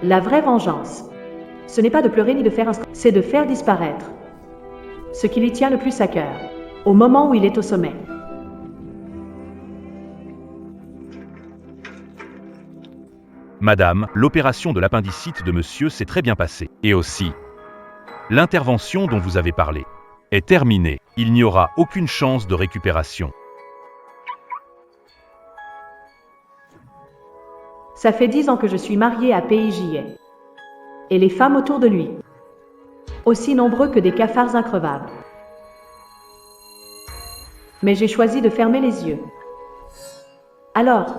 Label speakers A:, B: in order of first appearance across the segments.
A: La vraie vengeance, ce n'est pas de pleurer ni de faire un scandale, c'est de faire disparaître ce qui lui tient le plus à cœur, au moment où il est au sommet.
B: Madame, l'opération de l'appendicite de monsieur s'est très bien passée. Et aussi, l'intervention dont vous avez parlé est terminée. Il n'y aura aucune chance de récupération.
A: Ça fait 10 ans que je suis mariée à PIJA. Et les femmes autour de lui, aussi nombreux que des cafards increvables. Mais j'ai choisi de fermer les yeux. Alors,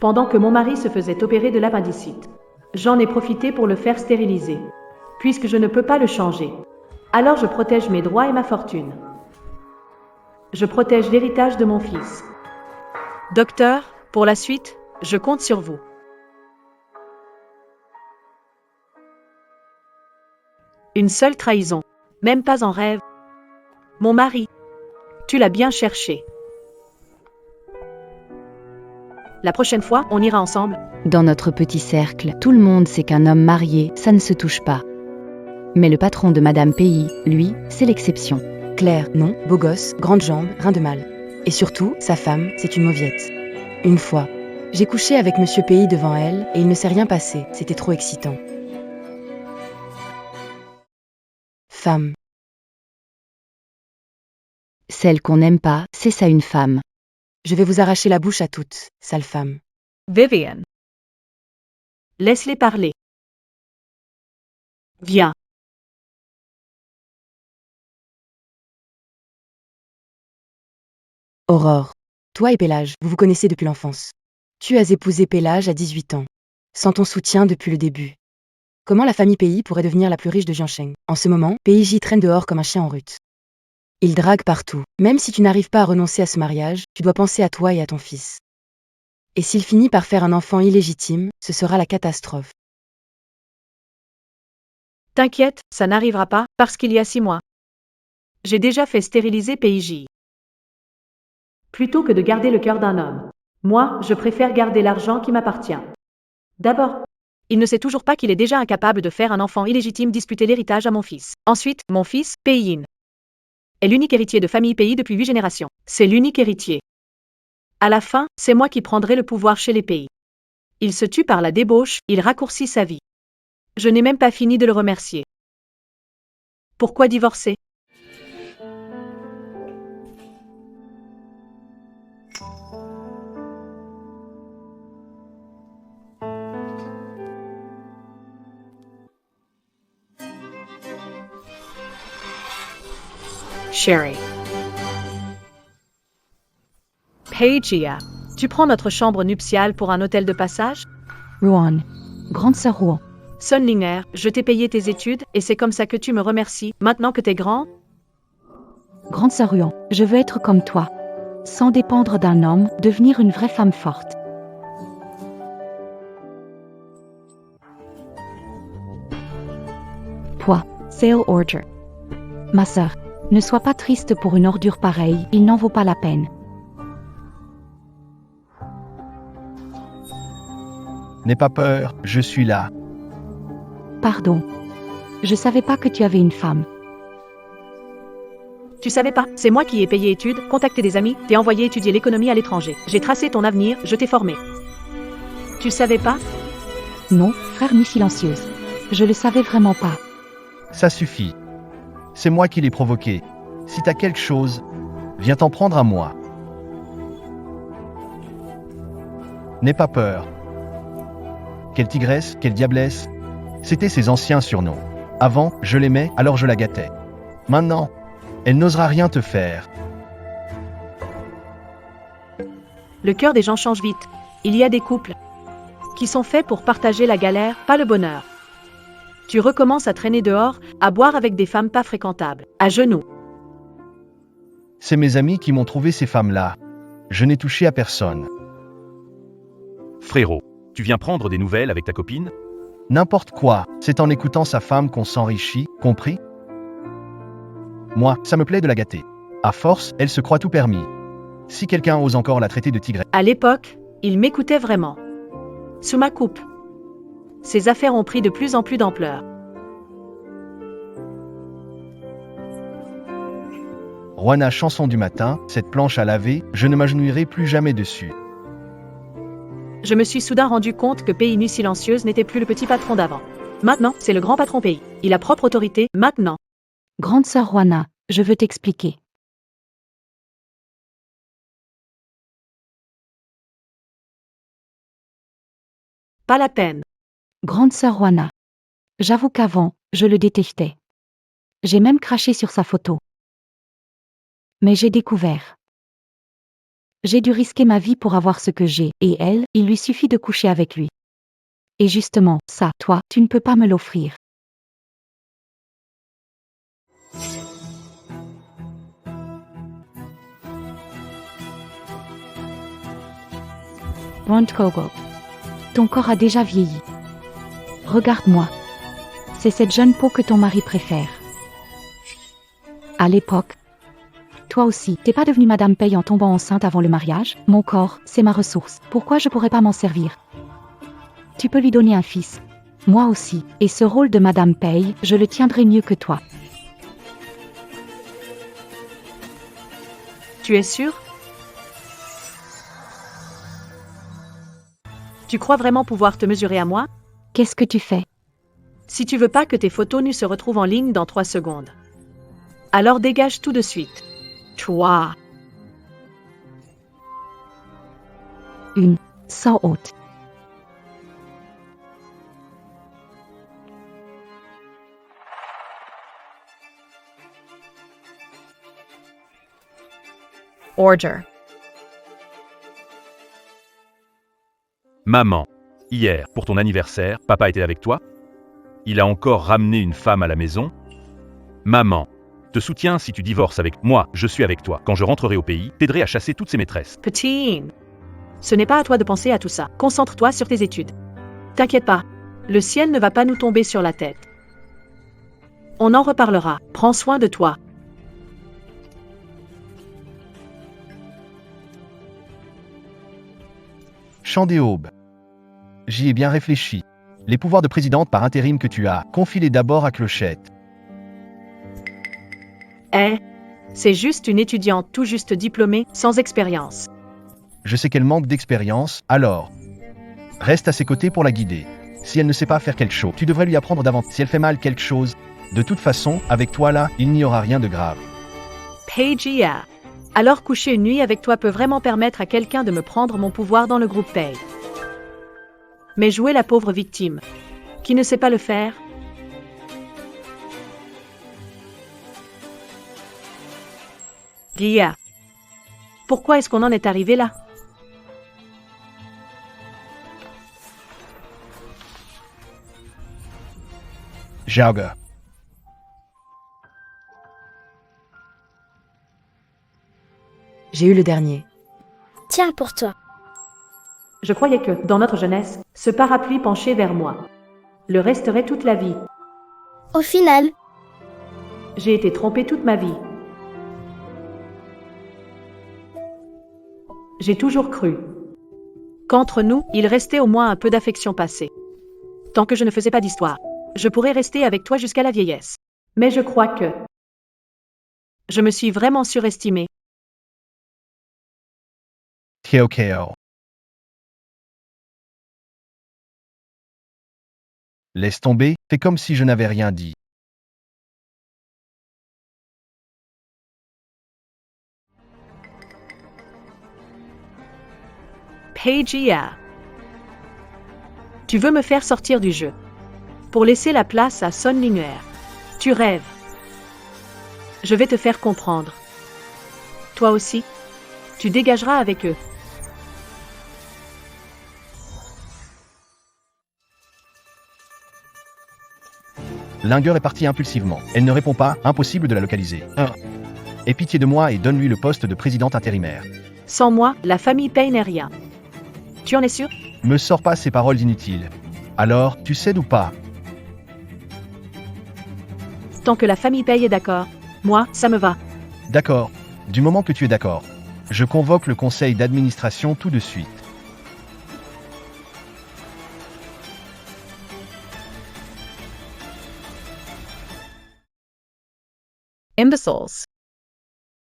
A: pendant que mon mari se faisait opérer de l'appendicite, j'en ai profité pour le faire stériliser, puisque je ne peux pas le changer. Alors je protège mes droits et ma fortune. Je protège l'héritage de mon fils. Docteur, pour la suite, je compte sur vous. Une seule trahison, même pas en rêve. Mon mari, tu l'as bien cherché. La prochaine fois, on ira ensemble.
C: Dans notre petit cercle, tout le monde sait qu'un homme marié, ça ne se touche pas. Mais le patron de Madame Pays, lui, c'est l'exception.
D: Claire, non, beau gosse, grandes jambes, rien de mal. Et surtout, sa femme, c'est une mauviette. Une fois, j'ai couché avec Monsieur Pays devant elle, et il ne s'est rien passé, c'était trop excitant. Femme.
C: Celle qu'on n'aime pas, c'est ça une femme.
D: Je vais vous arracher la bouche à toutes, sale femme.
A: Vivian. Laisse-les parler. Viens.
D: Aurore. Toi et Pélage, vous vous connaissez depuis l'enfance. Tu as épousé Pélage à 18 ans. Sans ton soutien depuis le début. Comment la famille Pays pourrait devenir la plus riche de Jiansheng? En ce moment, PIJ traîne dehors comme un chien en rut. Il drague partout. Même si tu n'arrives pas à renoncer à ce mariage, tu dois penser à toi et à ton fils. Et s'il finit par faire un enfant illégitime, ce sera la catastrophe.
A: T'inquiète, ça n'arrivera pas, parce qu'il y a 6 mois. J'ai déjà fait stériliser PIJ. Plutôt que de garder le cœur d'un homme, moi, je préfère garder l'argent qui m'appartient. D'abord, il ne sait toujours pas qu'il est déjà incapable de faire un enfant illégitime disputer l'héritage à mon fils. Ensuite, mon fils, Pei-Yin, est l'unique héritier de famille Pays depuis 8 générations. C'est l'unique héritier. À la fin, c'est moi qui prendrai le pouvoir chez les Pays. Il se tue par la débauche, il raccourcit sa vie. Je n'ai même pas fini de le remercier. Pourquoi divorcer? Sherry. Peijia, tu prends notre chambre nuptiale pour un hôtel de passage?
C: Ruan. Grande sœur Ruan.
A: Sunlinger, je t'ai payé tes études, et c'est comme ça que tu me remercies, maintenant que t'es grand?
C: Grande sœur Ruan. Je veux être comme toi. Sans dépendre d'un homme, devenir une vraie femme forte. Toi, Sale Order. Ma sœur, ne sois pas triste pour une ordure pareille, il n'en vaut pas la peine.
E: N'aie pas peur, je suis là.
C: Pardon. Je savais pas que tu avais une femme.
A: Tu savais pas, c'est moi qui ai payé études, contacté des amis, t'ai envoyé étudier l'économie à l'étranger. J'ai tracé ton avenir, je t'ai formé. Tu savais pas?
C: Non, frère ni silencieuse. Je le savais vraiment pas.
E: Ça suffit. C'est moi qui l'ai provoqué. Si t'as quelque chose, viens t'en prendre à moi. N'aie pas peur. Quelle tigresse, quelle diablesse. C'étaient ses anciens surnoms. Avant, je l'aimais, alors je la gâtais. Maintenant, elle n'osera rien te faire.
A: Le cœur des gens change vite. Il y a des couples qui sont faits pour partager la galère, pas le bonheur. Tu recommences à traîner dehors, à boire avec des femmes pas fréquentables, à genoux.
E: C'est mes amis qui m'ont trouvé ces femmes-là. Je n'ai touché à personne.
B: Frérot, tu viens prendre des nouvelles avec ta copine?
E: N'importe quoi, c'est en écoutant sa femme qu'on s'enrichit, compris? Moi, ça me plaît de la gâter. À force, elle se croit tout permis. Si quelqu'un ose encore la traiter de tigresse.
A: À l'époque, il m'écoutait vraiment. Sous ma coupe. Ces affaires ont pris de plus en plus d'ampleur.
E: Juana, chanson du matin, cette planche à laver, je ne m'agenouillerai plus jamais dessus.
A: Je me suis soudain rendu compte que Pays Nuit Silencieuse n'était plus le petit patron d'avant. Maintenant, c'est le grand patron Pays. Il a propre autorité, maintenant.
C: Grande sœur Juana, je veux t'expliquer.
A: Pas la peine.
C: Grande sœur Juana. J'avoue qu'avant, je le détestais. J'ai même craché sur sa photo. Mais j'ai découvert. J'ai dû risquer ma vie pour avoir ce que j'ai, et elle, il lui suffit de coucher avec lui. Et justement, ça, toi, tu ne peux pas me l'offrir. Ron Kogo. Ton corps a déjà vieilli. Regarde-moi. C'est cette jeune peau que ton mari préfère. À l'époque, toi aussi, t'es pas devenue Madame Paye en tombant enceinte avant le mariage? Mon corps, c'est ma ressource. Pourquoi je pourrais pas m'en servir? Tu peux lui donner un fils. Moi aussi. Et ce rôle de Madame Paye, je le tiendrai mieux que toi.
A: Tu es sûr? Tu crois vraiment pouvoir te mesurer à moi?
C: Qu'est-ce que tu fais?
A: Si tu veux pas que tes photos nues se retrouvent en ligne dans 3 secondes. Alors dégage tout de suite. Toi.
C: Une, sans haute.
F: Order.
B: Maman, hier, pour ton anniversaire, papa était avec toi? Il a encore ramené une femme à la maison? Maman, te soutiens si tu divorces avec moi, je suis avec toi. Quand je rentrerai au pays, t'aiderai à chasser toutes ces maîtresses.
A: Petite. Ce n'est pas à toi de penser à tout ça. Concentre-toi sur tes études. T'inquiète pas. Le ciel ne va pas nous tomber sur la tête. On en reparlera. Prends soin de toi.
E: Chant des aubes. J'y ai bien réfléchi. Les pouvoirs de présidente par intérim que tu as, confie-les d'abord à Clochette.
A: C'est juste une étudiante tout juste diplômée, sans expérience.
E: Je sais qu'elle manque d'expérience, alors reste à ses côtés pour la guider. Si elle ne sait pas faire quelque chose, tu devrais lui apprendre davantage. Si elle fait mal quelque chose, de toute façon, avec toi là, il n'y aura rien de grave.
A: Peigia. Alors coucher une nuit avec toi peut vraiment permettre à quelqu'un de me prendre mon pouvoir dans le groupe Pei. Mais jouer la pauvre victime, qui ne sait pas le faire? Gia. Pourquoi est-ce qu'on en est arrivé là?
E: Jauge.
D: J'ai eu le dernier.
G: Tiens pour toi.
A: Je croyais que, dans notre jeunesse, ce parapluie penchait vers moi le resterait toute la vie.
G: Au final,
A: J'ai été trompée toute ma vie. J'ai toujours cru qu'entre nous, il restait au moins un peu d'affection passée. Tant que je ne faisais pas d'histoire, je pourrais rester avec toi jusqu'à la vieillesse. Mais je crois que je me suis vraiment surestimée.
E: Keo. Laisse tomber, fais comme si je n'avais rien dit.
A: Peigia. Tu veux me faire sortir du jeu pour laisser la place à Son Linger. Tu rêves. Je vais te faire comprendre. Toi aussi, tu dégageras avec eux.
E: Linger est partie impulsivement. Elle ne répond pas, impossible de la localiser. Aie pitié de moi et donne-lui le poste de présidente intérimaire.
A: Sans moi, la famille Pei n'est rien. Tu en es sûr?
E: Me sors pas ces paroles inutiles. Alors, tu cèdes ou pas?
A: Tant que la famille Pei est d'accord, moi, ça me va.
E: D'accord. Du moment que tu es d'accord. Je convoque le conseil d'administration tout de suite.
A: Imbeciles.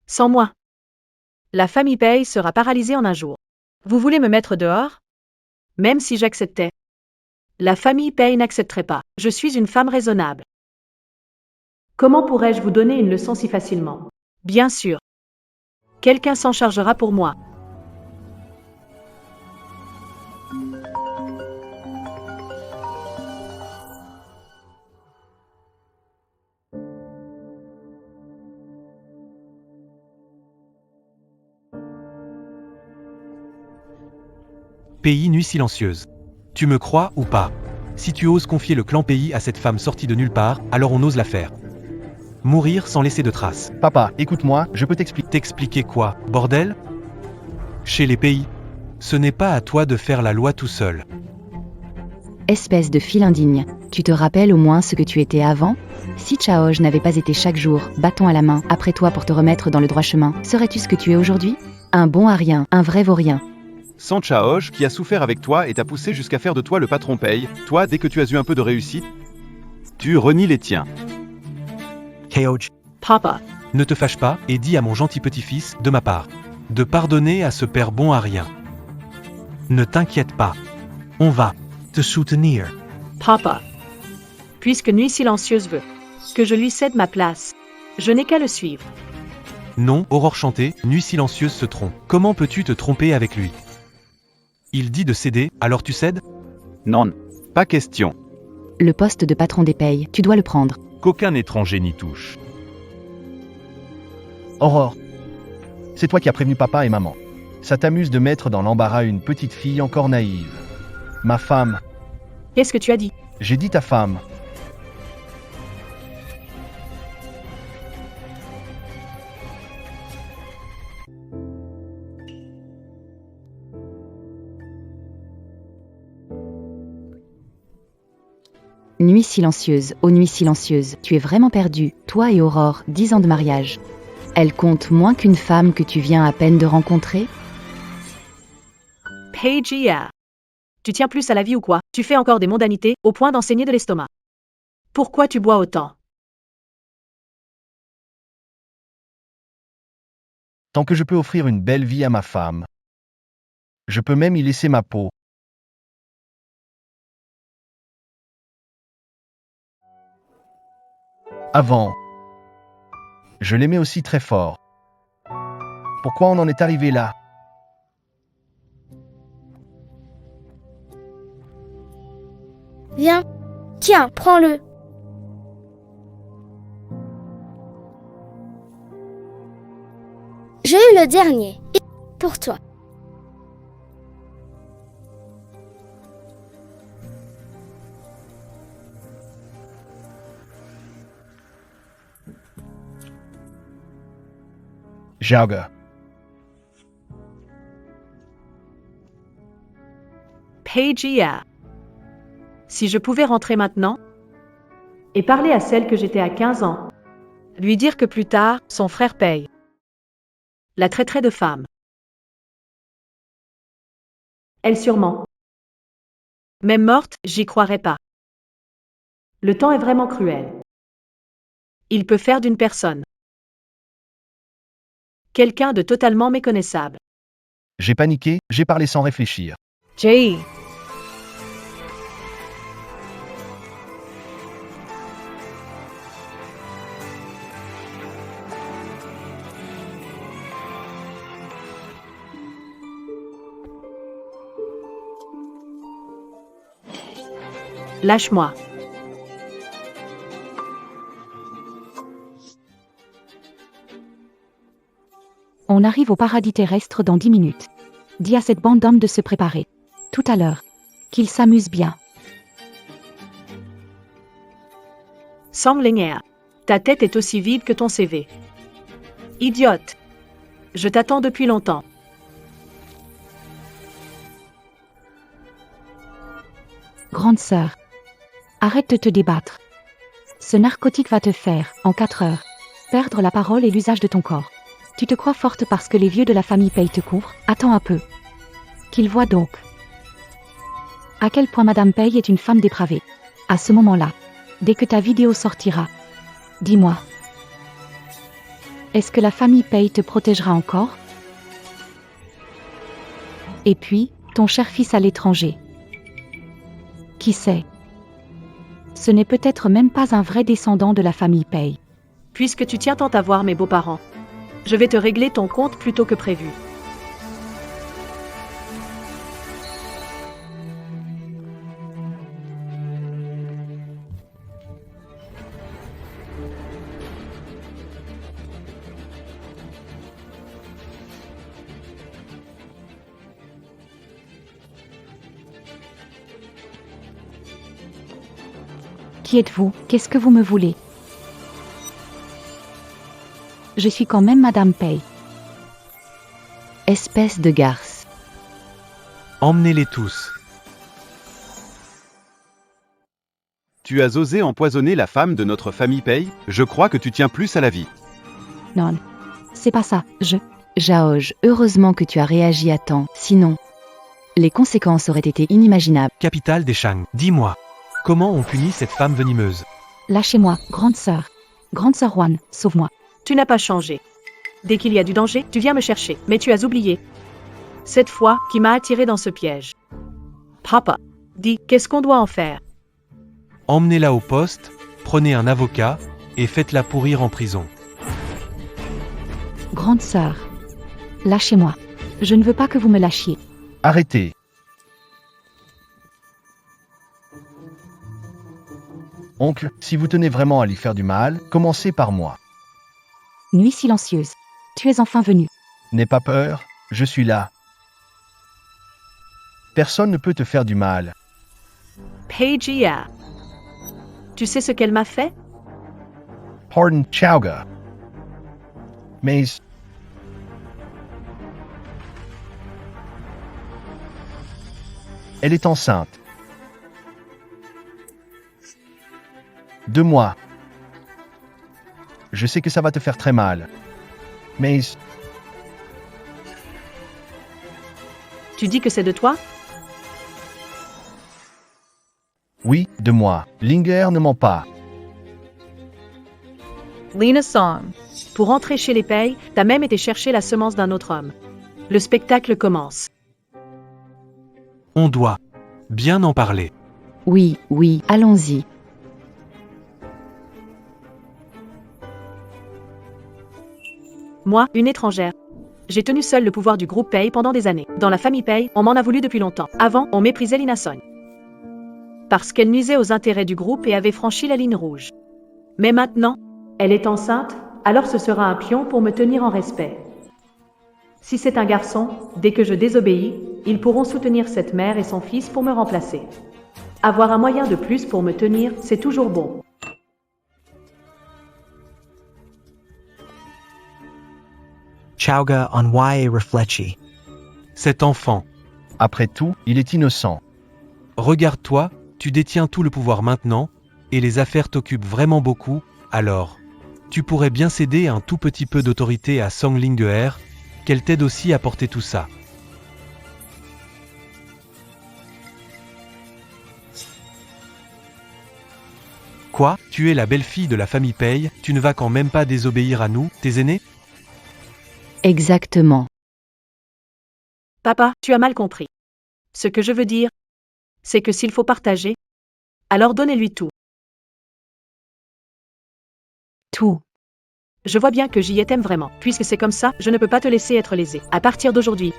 A: Sans moi. La famille Paye sera paralysée en un jour. Vous voulez me mettre dehors? Même si j'acceptais. La famille Paye n'accepterait pas. Je suis une femme raisonnable. Comment pourrais-je vous donner une leçon si facilement? Bien sûr. Quelqu'un s'en chargera pour moi.
F: Pays Nuit silencieuse. Tu me crois ou pas? Si tu oses confier le clan Pays à cette femme sortie de nulle part, alors on ose la faire. Mourir sans laisser de traces.
E: Papa, écoute-moi, je peux t'expliquer.
F: T'expliquer quoi, bordel? Chez les Pays, ce n'est pas à toi de faire la loi tout seul.
D: Espèce de fille indigne. Tu te rappelles au moins ce que tu étais avant? Si Chaoj n'avait pas été chaque jour, bâton à la main, après toi pour te remettre dans le droit chemin, serais-tu ce que tu es aujourd'hui? Un bon à rien, un vrai vaurien.
B: Sans Chaoj, qui a souffert avec toi et t'a poussé jusqu'à faire de toi le patron Paye, toi, dès que tu as eu un peu de réussite, tu renies les tiens.
F: Chaoj,
A: Papa.
F: ne te fâche pas et dis à mon gentil petit-fils, de ma part, de pardonner à ce père bon à rien. Ne t'inquiète pas. On va te soutenir.
A: Papa. Puisque Nuit silencieuse veut que je lui cède ma place, je n'ai qu'à le suivre.
F: Non, Aurore chantée, Nuit silencieuse se trompe. Comment peux-tu te tromper avec lui? Il dit de céder, alors tu cèdes?
B: Non, pas question.
D: Le poste de patron des payes, tu dois le prendre.
B: Qu'aucun étranger n'y touche.
E: Aurore, c'est toi qui as prévenu papa et maman. Ça t'amuse de mettre dans l'embarras une petite fille encore naïve. Ma femme,
A: Qu'est-ce que tu as dit?
E: j'ai dit ta femme.
D: Nuit silencieuse, ô nuit silencieuse, tu es vraiment perdue, toi et Aurore, 10 ans de mariage. Elle compte moins qu'une femme que tu viens à peine de rencontrer?
A: Peigia. Tu tiens plus à la vie ou quoi? Tu fais encore des mondanités, au point d'en saigner de l'estomac. Pourquoi tu bois autant?
E: Tant que je peux offrir une belle vie à ma femme. Je peux même y laisser ma peau. Avant, je l'aimais aussi très fort. Pourquoi on en est arrivé là?
G: Viens. Tiens, prends-le. J'ai eu le dernier. Et pour toi.
E: Jauge.
A: Peigia. Si je pouvais rentrer maintenant et parler à celle que j'étais à 15 ans, lui dire que plus tard, son frère Paye la traiterait de femme. Elle sûrement. Même morte, j'y croirais pas. Le temps est vraiment cruel. Il peut faire d'une personne quelqu'un de totalement méconnaissable.
E: J'ai paniqué, j'ai parlé sans réfléchir.
A: Jay. Lâche-moi.
C: On arrive au paradis terrestre dans 10 minutes. Dis à cette bande d'hommes de se préparer. Tout à l'heure. Qu'ils s'amusent bien.
A: Sanglinger. Ta tête est aussi vide que ton CV. Idiote. Je t'attends depuis longtemps.
C: Grande sœur. Arrête de te débattre. Ce narcotique va te faire, en 4 heures, perdre la parole et l'usage de ton corps. Tu te crois forte parce que les vieux de la famille Paye te couvrent? Attends un peu. Qu'ils voient donc. À quel point Madame Paye est une femme dépravée. À ce moment-là, dès que ta vidéo sortira, dis-moi. Est-ce que la famille Pei te protégera encore? Et puis, ton cher fils à l'étranger. Qui sait? Ce n'est peut-être même pas un vrai descendant de la famille Pei.
A: Puisque tu tiens tant à voir mes beaux-parents, je vais te régler ton compte plus tôt que prévu.
C: Qui êtes-vous? Qu'est-ce que vous me voulez? Je suis quand même Madame Pei.
D: Espèce de garce.
F: Emmenez-les tous.
H: Tu as osé empoisonner la femme de notre famille Pei? Je crois que tu tiens plus à la vie.
C: Non. C'est pas ça,
D: Jaoj, heureusement que tu as réagi à temps, sinon, les conséquences auraient été inimaginables.
F: Capitale des Shang, dis-moi. Comment on punit cette femme venimeuse?
C: Lâchez-moi, grande sœur. Grande sœur Wan, sauve-moi.
A: Tu n'as pas changé. Dès qu'il y a du danger, tu viens me chercher, mais tu as oublié. Cette fois, qui m'a attiré dans ce piège. Papa, dis, qu'est-ce qu'on doit en faire?
F: Emmenez-la au poste, prenez un avocat, et faites-la pourrir en prison.
C: Grande sœur. Lâchez-moi. Je ne veux pas que vous me lâchiez.
E: Arrêtez. Oncle, si vous tenez vraiment à lui faire du mal, commencez par moi.
C: Nuit silencieuse. Tu es enfin venu.
E: N'aie pas peur, je suis là. Personne ne peut te faire du mal.
A: Peijiya. Tu sais ce qu'elle m'a fait?
E: Pardon, Chauga. Mais... Elle est enceinte. 2 mois. Je sais que ça va te faire très mal. Mais...
A: Tu dis que c'est de toi?
E: Oui, de moi. Linger ne ment pas.
A: Lena Song. Pour entrer chez les Pei, t'as même été chercher la semence d'un autre homme. Le spectacle commence.
F: On doit bien en parler.
D: Oui, allons-y.
A: Moi, une étrangère. J'ai tenu seule le pouvoir du groupe Pei pendant des années. Dans la famille Pei, on m'en a voulu depuis longtemps. Avant, on méprisait Lina Song. Parce qu'elle nuisait aux intérêts du groupe et avait franchi la ligne rouge. Mais maintenant, elle est enceinte, alors ce sera un pion pour me tenir en respect. Si c'est un garçon, dès que je désobéis, ils pourront soutenir cette mère et son fils pour me remplacer. Avoir un moyen de plus pour me tenir, c'est toujours bon.
I: Chauga Onwaye Reflechi.
F: Cet enfant,
E: Après tout, il est innocent.
F: regarde-toi, tu détiens tout le pouvoir maintenant, et les affaires t'occupent vraiment beaucoup, alors, tu pourrais bien céder un tout petit peu d'autorité à Song Linger, qu'elle t'aide aussi à porter tout ça. Quoi? Tu es la belle-fille de la famille Pei, tu ne vas quand même pas désobéir à nous, tes aînés?
D: Exactement.
A: Papa, tu as mal compris. Ce que je veux dire, c'est que s'il faut partager, alors donnez-lui tout.
C: Tout.
A: Je vois bien que j'y t'aime vraiment. Puisque c'est comme ça, je ne peux pas te laisser être lésé. À partir d'aujourd'hui,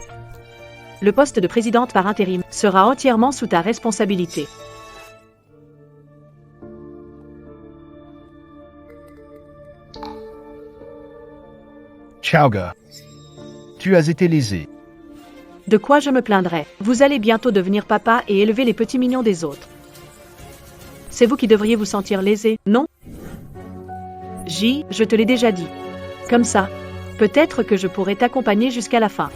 A: le poste de présidente par intérim sera entièrement sous ta responsabilité.
E: Chauga. Tu as été lésé.
A: De quoi je me plaindrai? Vous allez bientôt devenir papa et élever les petits mignons des autres. C'est vous qui devriez vous sentir lésé, non? Je te l'ai déjà dit. Comme ça, peut-être que je pourrais t'accompagner jusqu'à la fin.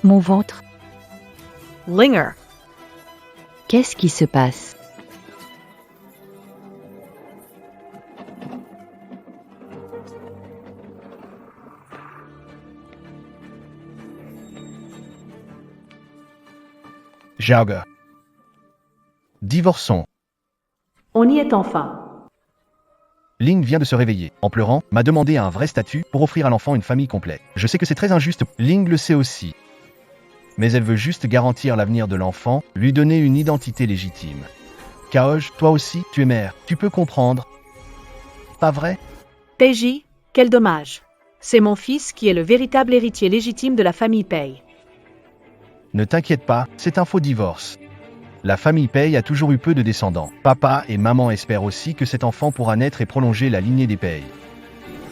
C: Mon ventre.
A: Linger.
D: Qu'est-ce qui se passe?
E: Chauga. Divorçons.
A: On y est enfin.
E: Ling vient de se réveiller. En pleurant, m'a demandé un vrai statut pour offrir à l'enfant une famille complète. Je sais que c'est très injuste. Ling le sait aussi. Mais elle veut juste garantir l'avenir de l'enfant, lui donner une identité légitime. Kaoj, toi aussi, tu es mère. Tu peux comprendre. Pas vrai?
A: Peiji, quel dommage. C'est mon fils qui est le véritable héritier légitime de la famille Pei.
E: Ne t'inquiète pas, c'est un faux divorce. La famille Pei a toujours eu peu de descendants. Papa et maman espèrent aussi que cet enfant pourra naître et prolonger la lignée des Pei.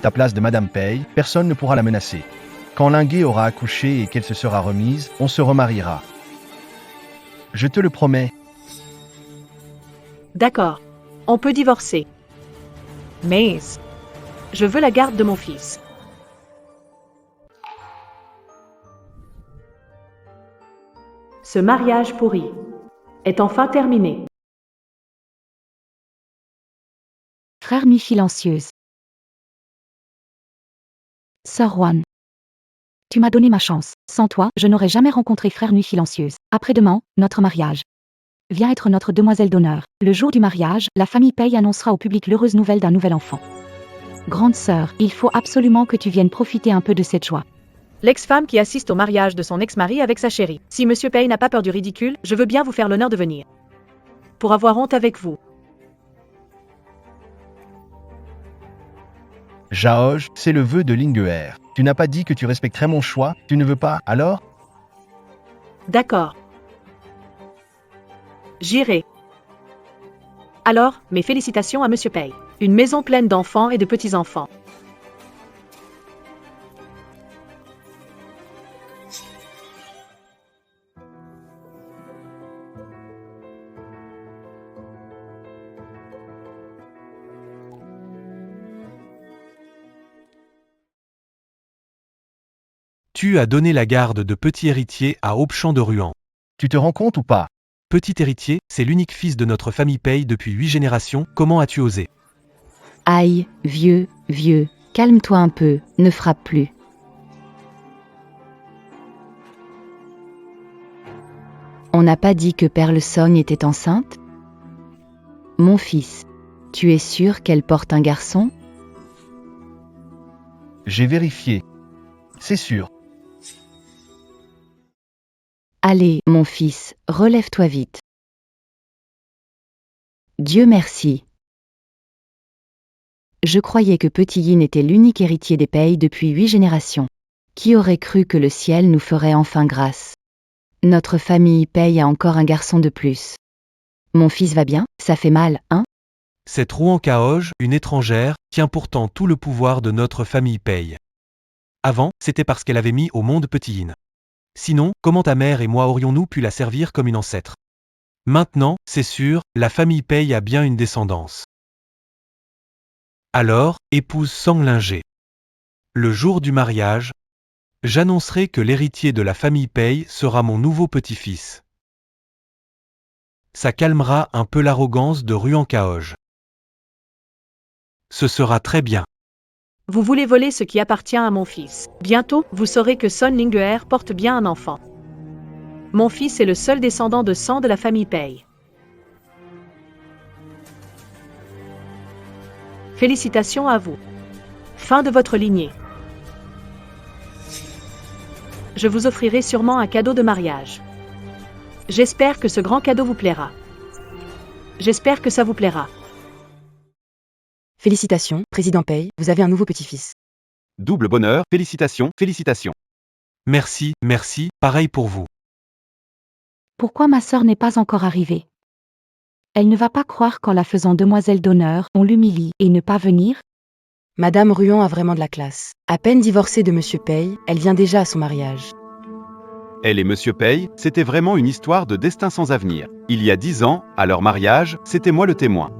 E: Ta place de Madame Pei, personne ne pourra la menacer. Quand Lingué aura accouché et qu'elle se sera remise, on se remariera. Je te le promets.
A: D'accord. On peut divorcer. Mais je veux la garde de mon fils. Ce mariage pourri est enfin terminé.
C: Frère Nuit silencieuse. Sœur Juan. Tu m'as donné ma chance. Sans toi, je n'aurais jamais rencontré Frère Nuit silencieuse. Après-demain, notre mariage. Viens être notre demoiselle d'honneur. Le jour du mariage, la famille Pei annoncera au public l'heureuse nouvelle d'un nouvel enfant. Grande sœur, il faut absolument que tu viennes profiter un peu de cette joie.
A: L'ex-femme qui assiste au mariage de son ex-mari avec sa chérie. Si Monsieur Pei n'a pas peur du ridicule, je veux bien vous faire l'honneur de venir. Pour avoir honte avec vous.
E: Jaoj, c'est le vœu de Linguer. Tu n'as pas dit que tu respecterais mon choix, tu ne veux pas, alors?
A: D'accord. J'irai. Alors, mes félicitations à Monsieur Pei. Une maison pleine d'enfants et de petits-enfants.
F: Tu as donné la garde de petit héritier à Aubchamp de Ruan.
E: Tu te rends compte ou pas?
F: Petit héritier, c'est l'unique fils de notre famille Pei depuis 8 générations, comment as-tu osé?
C: Aïe, vieux, calme-toi un peu, ne frappe plus. On n'a pas dit que Perle Song était enceinte? Mon fils, tu es sûr qu'elle porte un garçon?
E: J'ai vérifié. C'est sûr.
C: Allez, mon fils, relève-toi vite. Dieu merci. Je croyais que Petit Yin était l'unique héritier des Pei depuis 8 générations. Qui aurait cru que le ciel nous ferait enfin grâce? Notre famille Pei a encore un garçon de plus. Mon fils va bien? Ça fait mal, hein?
F: Cette Ruan Kaoj, une étrangère, tient pourtant tout le pouvoir de notre famille Pei. Avant, c'était parce qu'elle avait mis au monde Petit Yin. Sinon, comment ta mère et moi aurions-nous pu la servir comme une ancêtre? Maintenant, c'est sûr, la famille Pei a bien une descendance. Alors, épouse Sang Lingé. Le jour du mariage, j'annoncerai que l'héritier de la famille Pei sera mon nouveau petit-fils. Ça calmera un peu l'arrogance de Ruan Kaoj. Ce sera très bien.
A: Vous voulez voler ce qui appartient à mon fils. Bientôt, vous saurez que Son Linguer porte bien un enfant. Mon fils est le seul descendant de sang de la famille Pei. Félicitations à vous. Fin de votre lignée. Je vous offrirai sûrement un cadeau de mariage. J'espère que ce grand cadeau vous plaira. J'espère que ça vous plaira.
D: Félicitations, Président Pei, vous avez un nouveau petit-fils.
H: Double bonheur, félicitations, félicitations.
F: Merci, pareil pour vous.
C: Pourquoi ma sœur n'est pas encore arrivée? Elle ne va pas croire qu'en la faisant demoiselle d'honneur, on l'humilie et ne pas venir?
D: Madame Ruan a vraiment de la classe. À peine divorcée de Monsieur Pei, elle vient déjà à son mariage.
H: Elle et Monsieur Pei, c'était vraiment une histoire de destin sans avenir. Il y a 10 ans, à leur mariage, c'était moi le témoin.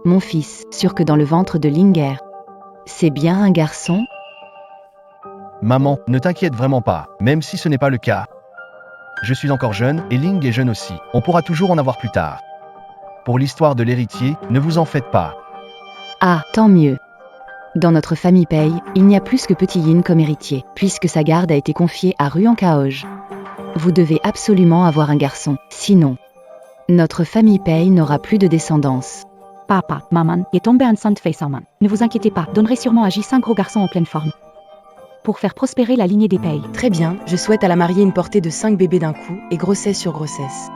C: Mon fils, sûr que dans le ventre de Linguer. C'est bien un garçon?
E: Maman, ne t'inquiète vraiment pas, même si ce n'est pas le cas. Je suis encore jeune, et Ling est jeune aussi. On pourra toujours en avoir plus tard. Pour l'histoire de l'héritier, ne vous en faites pas.
C: Ah, tant mieux. Dans notre famille Pei, il n'y a plus que Petit Yin comme héritier, puisque sa garde a été confiée à Ruan Kaoj. Vous devez absolument avoir un garçon, sinon, notre famille Pei n'aura plus de descendance. Papa, maman, est tombé enceinte Feisaman. Ne vous inquiétez pas, donnerai sûrement à J 5 gros garçons en pleine forme. Pour faire prospérer la lignée des Pei.
D: Très bien, je souhaite à la mariée une portée de 5 bébés d'un coup, et grossesse sur grossesse.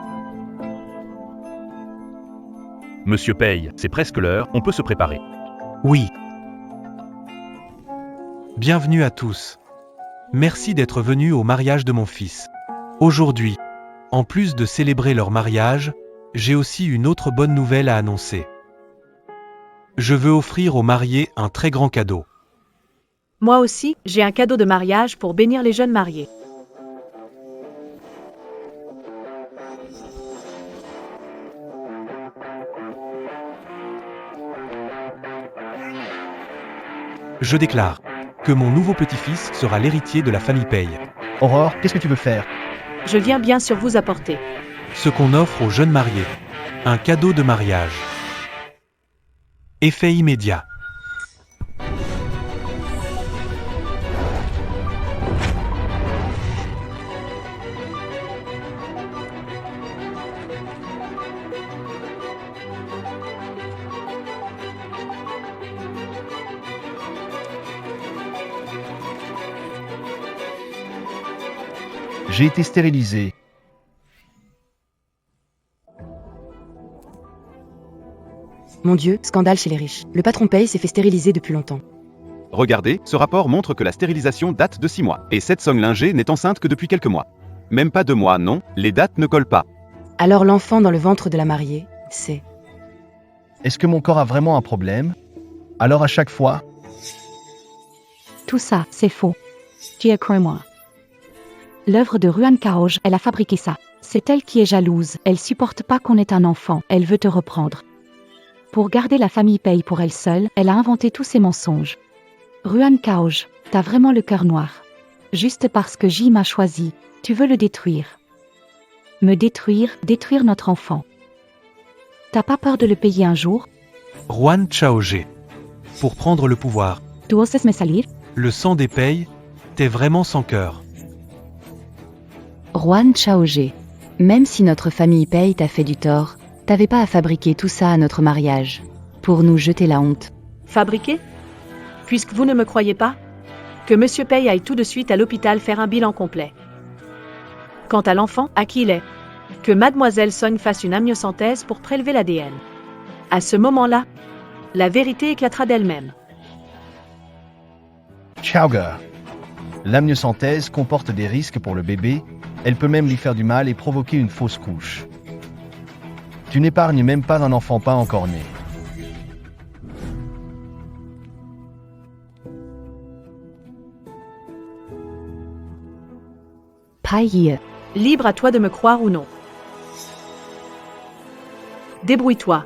B: Monsieur Pei, c'est presque l'heure, on peut se préparer.
F: Oui. Bienvenue à tous. Merci d'être venus au mariage de mon fils. Aujourd'hui, en plus de célébrer leur mariage, j'ai aussi une autre bonne nouvelle à annoncer. Je veux offrir aux mariés un très grand cadeau.
A: Moi aussi, j'ai un cadeau de mariage pour bénir les jeunes mariés.
F: Je déclare que mon nouveau petit-fils sera l'héritier de la famille Pei.
E: Aurore, qu'est-ce que tu veux faire?
A: Je viens bien sûr vous apporter.
F: Ce qu'on offre aux jeunes mariés. Un cadeau de mariage. Effet immédiat.
E: J'ai été stérilisé.
D: Mon Dieu, scandale chez les riches. Le patron Pei s'est fait stériliser depuis longtemps.
H: Regardez, ce rapport montre que la stérilisation date de 6 mois. Et cette Song Linger n'est enceinte que depuis quelques mois. Même pas 2 mois, non, les dates ne collent pas.
D: Alors l'enfant dans le ventre de la mariée, c'est...
E: Est-ce que mon corps a vraiment un problème? Alors à chaque fois,
C: Tout ça, c'est faux. Tu es crois-moi. L'œuvre de Ruan Kaoj, elle a fabriqué ça. C'est elle qui est jalouse, elle supporte pas qu'on ait un enfant, elle veut te reprendre. Pour garder la famille Pei pour elle seule, elle a inventé tous ces mensonges. Ruan Kaoj, t'as vraiment le cœur noir. Juste parce que J m'a choisi, tu veux le détruire. Me détruire, détruire notre enfant. T'as pas peur de le payer un jour?
F: Juan Chaogé. Pour prendre le pouvoir,
C: Tu oses me salir?
F: le sang des Pei, t'es vraiment sans cœur.
D: Juan Chaogé. Même si notre famille Pei t'a fait du tort, t'avais pas à fabriquer tout ça à notre mariage. Pour nous jeter la honte.
A: Fabriqué? Puisque vous ne me croyez pas, que Monsieur Pei aille tout de suite à l'hôpital faire un bilan complet. Quant à l'enfant, à qui il est, que Mademoiselle Song fasse une amniosynthèse pour prélever l'ADN. À ce moment-là, la vérité éclatera d'elle-même.
E: Chowga. L'amniosynthèse comporte des risques pour le bébé, elle peut même lui faire du mal et provoquer une fausse couche. Tu n'épargnes même pas un enfant pas encore né.
D: Paille.
A: Libre à toi de me croire ou non. Débrouille-toi.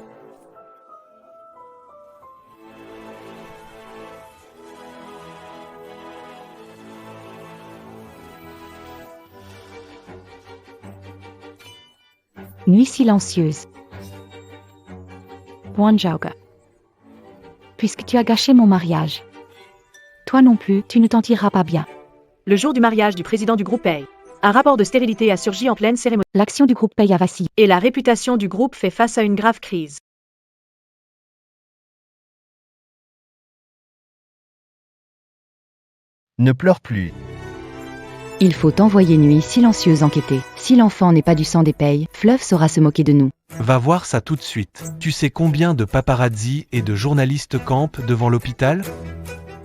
C: Nuit silencieuse. Wanjauga. Puisque tu as gâché mon mariage. Toi non plus, tu ne t'en tireras pas bien.
A: Le jour du mariage du président du groupe Pei, un rapport de stérilité a surgi en pleine cérémonie.
C: L'action du groupe Pei a vacillé.
A: Et la réputation du groupe fait face à une grave crise.
E: Ne pleure plus.
D: Il faut envoyer Nuit silencieuse enquêter. Si l'enfant n'est pas du sang des Pei, Fluff saura se moquer de nous.
F: Va voir ça tout de suite. Tu sais combien de paparazzi et de journalistes campent devant l'hôpital?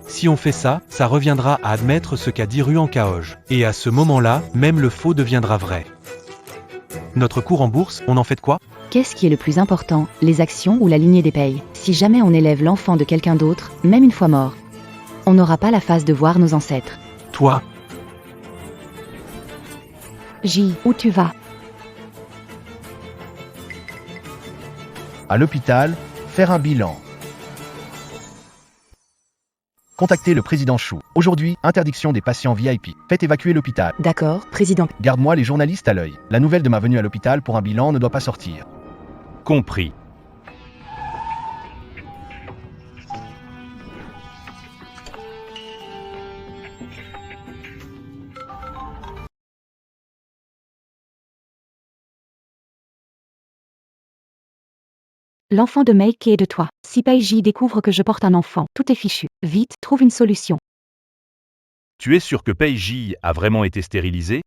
F: Si on fait ça, ça reviendra à admettre ce qu'a dit Ruan Kaoj. Et à ce moment-là, même le faux deviendra vrai. Notre cours en bourse, on en fait quoi?
D: Qu'est-ce qui est le plus important, les actions ou la lignée des Pei? Si jamais on élève l'enfant de quelqu'un d'autre, même une fois mort, on n'aura pas la face de voir nos ancêtres.
F: Toi,
C: J, où tu vas?
E: À l'hôpital, faire un bilan. Contactez le président Chou. Aujourd'hui, interdiction des patients VIP. Faites évacuer l'hôpital.
D: D'accord, président.
E: Garde-moi les journalistes à l'œil. La nouvelle de ma venue à l'hôpital pour un bilan ne doit pas sortir.
B: Compris.
C: L'enfant de Meike est de toi. Si Peiji découvre que je porte un enfant, tout est fichu. Vite, trouve une solution.
B: Tu es sûr que Peiji a vraiment été stérilisée?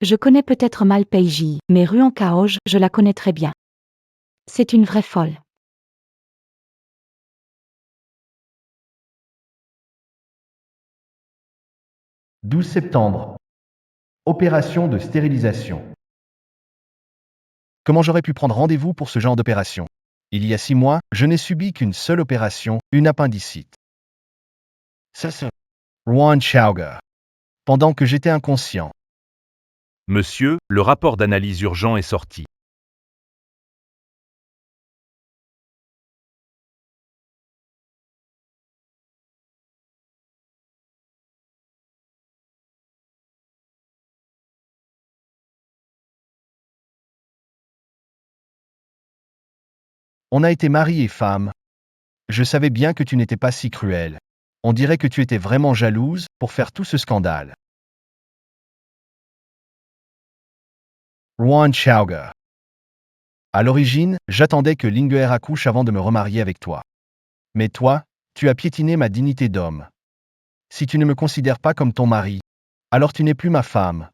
C: Je connais peut-être mal Peiji, mais Ruan Kaoj, je la connais très bien. C'est une vraie folle.
E: « 12 septembre. Opération de stérilisation. Comment j'aurais pu prendre rendez-vous pour ce genre d'opération? Il y a 6 mois, je n'ai subi qu'une seule opération, une appendicite. Ça se... Ruan Chaoga. Pendant que j'étais inconscient.
B: Monsieur, le rapport d'analyse urgent est sorti.
E: On a été mari et femme. Je savais bien que tu n'étais pas si cruel. On dirait que tu étais vraiment jalouse pour faire tout ce scandale. Ruan Chaoga. À l'origine, j'attendais que Linguer accouche avant de me remarier avec toi. Mais toi, tu as piétiné ma dignité d'homme. Si tu ne me considères pas comme ton mari, alors tu n'es plus ma femme.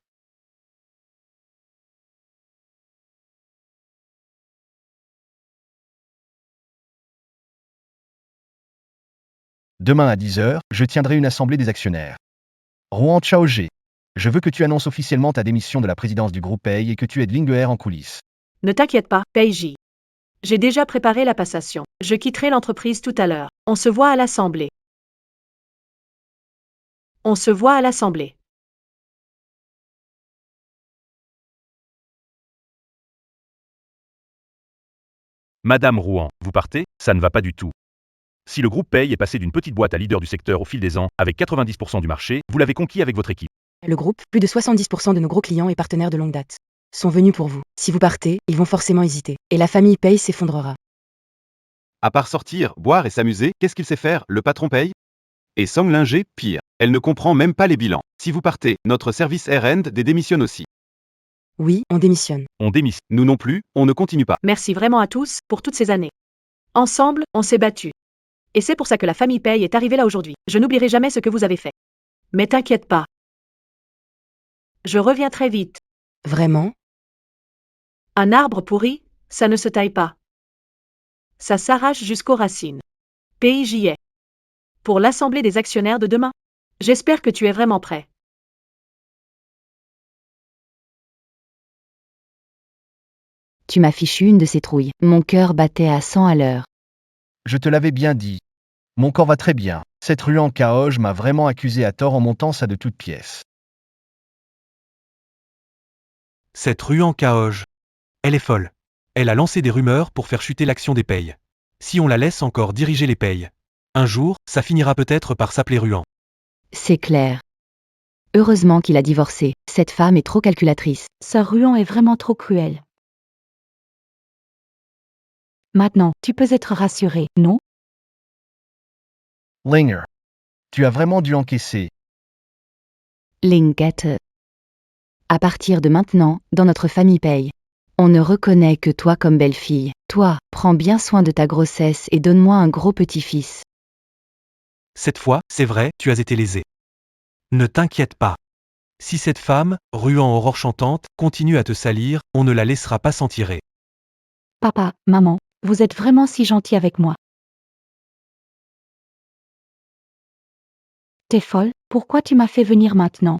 E: Demain à 10h, je tiendrai une assemblée des actionnaires. Ruan Chaogé, je veux que tu annonces officiellement ta démission de la présidence du groupe Pei et que tu aides Linguer en coulisses.
A: Ne t'inquiète pas, Peiji. J'ai déjà préparé la passation. Je quitterai l'entreprise tout à l'heure. On se voit à l'assemblée. On se voit à l'assemblée.
B: Madame Rouen, vous partez? Ça ne va pas du tout. Si le groupe Pei est passé d'une petite boîte à leader du secteur au fil des ans, avec 90% du marché, vous l'avez conquis avec votre équipe.
D: Le groupe, plus de 70% de nos gros clients et partenaires de longue date, sont venus pour vous. Si vous partez, ils vont forcément hésiter. Et la famille Pei s'effondrera.
H: À part sortir, boire et s'amuser, qu'est-ce qu'il sait faire, le patron paye? Et Sang Linger, pire. Elle ne comprend même pas les bilans. Si vous partez, notre service R&D démissionne aussi.
D: Oui, on démissionne.
B: On démissionne.
H: Nous non plus, on ne continue pas.
A: Merci vraiment à tous pour toutes ces années. Ensemble, on s'est battus. Et c'est pour ça que la famille Pei est arrivée là aujourd'hui. Je n'oublierai jamais ce que vous avez fait. Mais t'inquiète pas. Je reviens très vite.
D: Vraiment?
A: Un arbre pourri, ça ne se taille pas. Ça s'arrache jusqu'aux racines. PIJ. Pour l'assemblée des actionnaires de demain. J'espère que tu es vraiment prêt.
C: Tu m'as fichu une de ces trouilles. Mon cœur battait à 100 à l'heure.
E: Je te l'avais bien dit. Mon corps va très bien. Cette Ruan Kaoj m'a vraiment accusé à tort en montant ça de toutes pièces.
F: Cette Ruan Kaoj. Elle est folle. Elle a lancé des rumeurs pour faire chuter l'action des Pei. Si on la laisse encore diriger les Pei, un jour, ça finira peut-être par s'appeler Ruan.
C: C'est clair. Heureusement qu'il a divorcé. Cette femme est trop calculatrice. Sœur Ruan est vraiment trop cruelle. Maintenant, tu peux être rassuré, non?
E: Linger. Tu as vraiment dû encaisser.
C: Linkette. À partir de maintenant, dans notre famille Pei, on ne reconnaît que toi comme belle-fille. Toi, prends bien soin de ta grossesse et donne-moi un gros petit-fils.
F: Cette fois, c'est vrai, tu as été lésé. Ne t'inquiète pas. Si cette femme, Ruan Aurore chantante, continue à te salir, on ne la laissera pas s'en tirer.
C: Papa, maman, vous êtes vraiment si gentils avec moi. T'es folle? Pourquoi tu m'as fait venir maintenant?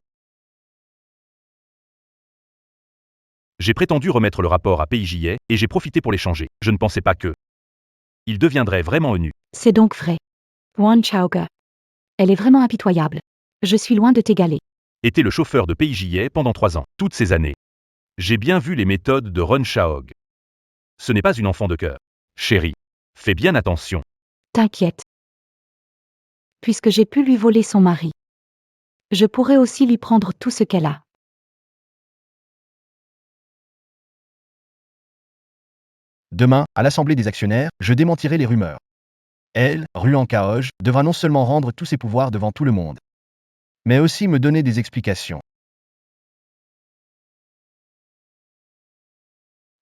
B: J'ai prétendu remettre le rapport à PIJ et j'ai profité pour l'échanger. Je ne pensais pas que il deviendrait vraiment nu.
C: C'est donc vrai. Wan Chaoga. Elle est vraiment impitoyable. Je suis loin de t'égaler.
B: Était le chauffeur de PIJ pendant 3 ans, toutes ces années. J'ai bien vu les méthodes de Ron Chaog. Ce n'est pas une enfant de cœur. Chérie, fais bien attention.
C: T'inquiète. Puisque j'ai pu lui voler son mari, je pourrais aussi lui prendre tout ce qu'elle a.
E: Demain, à l'assemblée des actionnaires, je démentirai les rumeurs. Elle, Ruan Kaoj, devra non seulement rendre tous ses pouvoirs devant tout le monde, mais aussi me donner des explications.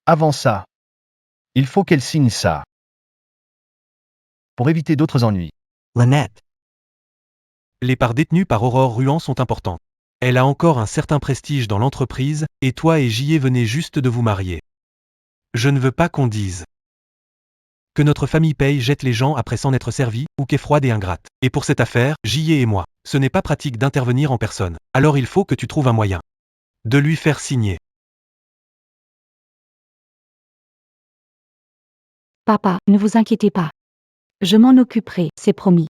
E: Avant ça, il faut qu'elle signe ça. pour éviter d'autres ennuis.
I: Lynette.
F: Les parts détenues par Aurore Ruan sont importantes. Elle a encore un certain prestige dans l'entreprise, et toi et J.E. venez juste de vous marier. Je ne veux pas qu'on dise que notre famille paye jette les gens après s'en être servi, ou qu'est froide et ingrate. Et pour cette affaire, J.E. et moi, ce n'est pas pratique d'intervenir en personne. Alors il faut que tu trouves un moyen de lui faire signer.
C: Papa, ne vous inquiétez pas. Je m'en occuperai, c'est promis.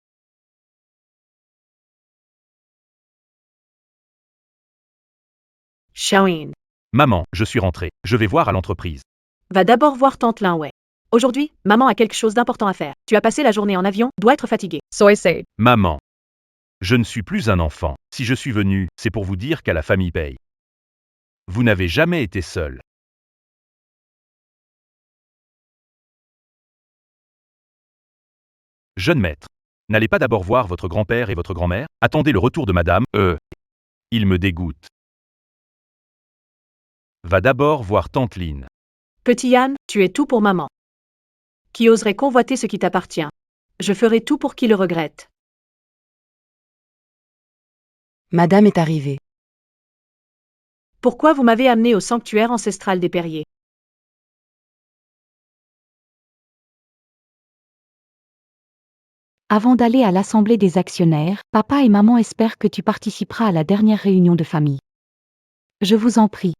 A: Xiaoyin.
B: Maman, je suis rentré. Je vais voir à l'entreprise.
A: Va d'abord voir tante Lin Wei. Aujourd'hui, maman a quelque chose d'important à faire. Tu as passé la journée en avion, dois être fatigué. Soy said.
B: Maman, je ne suis plus un enfant. Si je suis venu, c'est pour vous dire qu'à la famille paye. Vous n'avez jamais été seul. Jeune maître, n'allez pas d'abord voir votre grand-père et votre grand-mère? Attendez le retour de madame, il me dégoûte. Va d'abord voir tante Lynn.
A: Petit Yann, tu es tout pour maman. Qui oserait convoiter ce qui t'appartient? Je ferai tout pour qu'il le regrette.
D: Madame est arrivée.
A: Pourquoi vous m'avez amené au sanctuaire ancestral des Perriers?
C: Avant d'aller à l'assemblée des actionnaires, papa et maman espèrent que tu participeras à la dernière réunion de famille. Je vous en prie.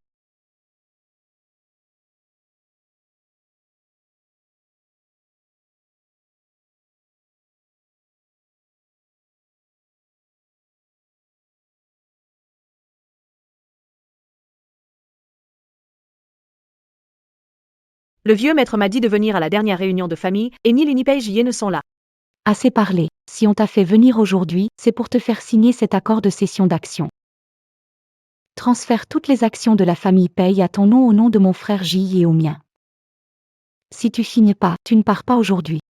A: Le vieux maître m'a dit de venir à la dernière réunion de famille, et ni Lin ni Pei Jie ne sont là.
C: Assez parlé. Si on t'a fait venir aujourd'hui, c'est pour te faire signer cet accord de cession d'actions. Transfère toutes les actions de la famille Paye à ton nom au nom de mon frère J et au mien. Si tu signes pas, tu ne pars pas aujourd'hui.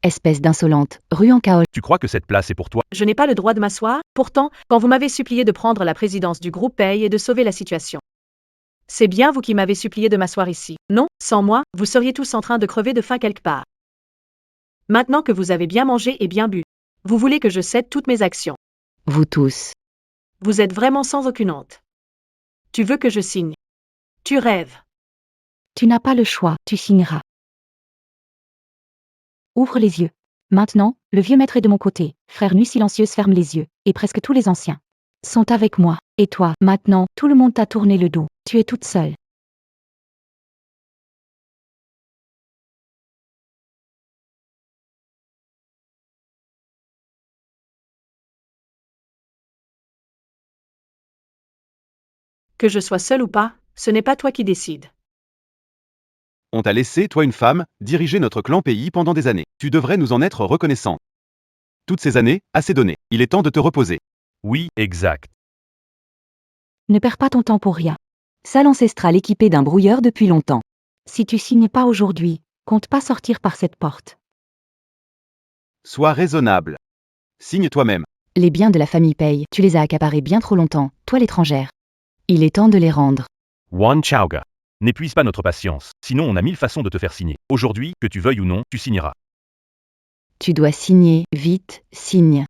D: Espèce d'insolente, rue en Kaol.
B: Tu crois que cette place est pour toi?
A: Je n'ai pas le droit de m'asseoir, pourtant, quand vous m'avez supplié de prendre la présidence du groupe Pei et de sauver la situation. C'est bien vous qui m'avez supplié de m'asseoir ici. Non, sans moi, vous seriez tous en train de crever de faim quelque part. Maintenant que vous avez bien mangé et bien bu, vous voulez que je cède toutes mes actions.
D: Vous tous.
A: Vous êtes vraiment sans aucune honte. Tu veux que je signe? Tu rêves.
C: Tu n'as pas le choix, tu signeras. Ouvre les yeux. Maintenant, le vieux maître est de mon côté, frère nu silencieuse ferme les yeux, et presque tous les anciens sont avec moi. Et toi, maintenant, tout le monde t'a tourné le dos, tu es toute seule.
A: Que je sois seule ou pas, ce n'est pas toi qui décides.
H: On t'a laissé, toi une femme, diriger notre clan pays pendant des années. Tu devrais nous en être reconnaissant. Toutes ces années, assez donné. Il est temps de te reposer.
B: Oui, exact.
C: Ne perds pas ton temps pour rien. Salle ancestrale équipée d'un brouilleur depuis longtemps. Si tu signes pas aujourd'hui, compte pas sortir par cette porte.
H: Sois raisonnable. Signe toi-même.
D: Les biens de la famille Paye, tu les as accaparés bien trop longtemps, toi l'étrangère. Il est temps de les rendre.
B: Wan Chaoga. N'épuise pas notre patience, sinon on a 1000 façons de te faire signer. Aujourd'hui, que tu veuilles ou non, tu signeras.
D: Tu dois signer, vite, signe.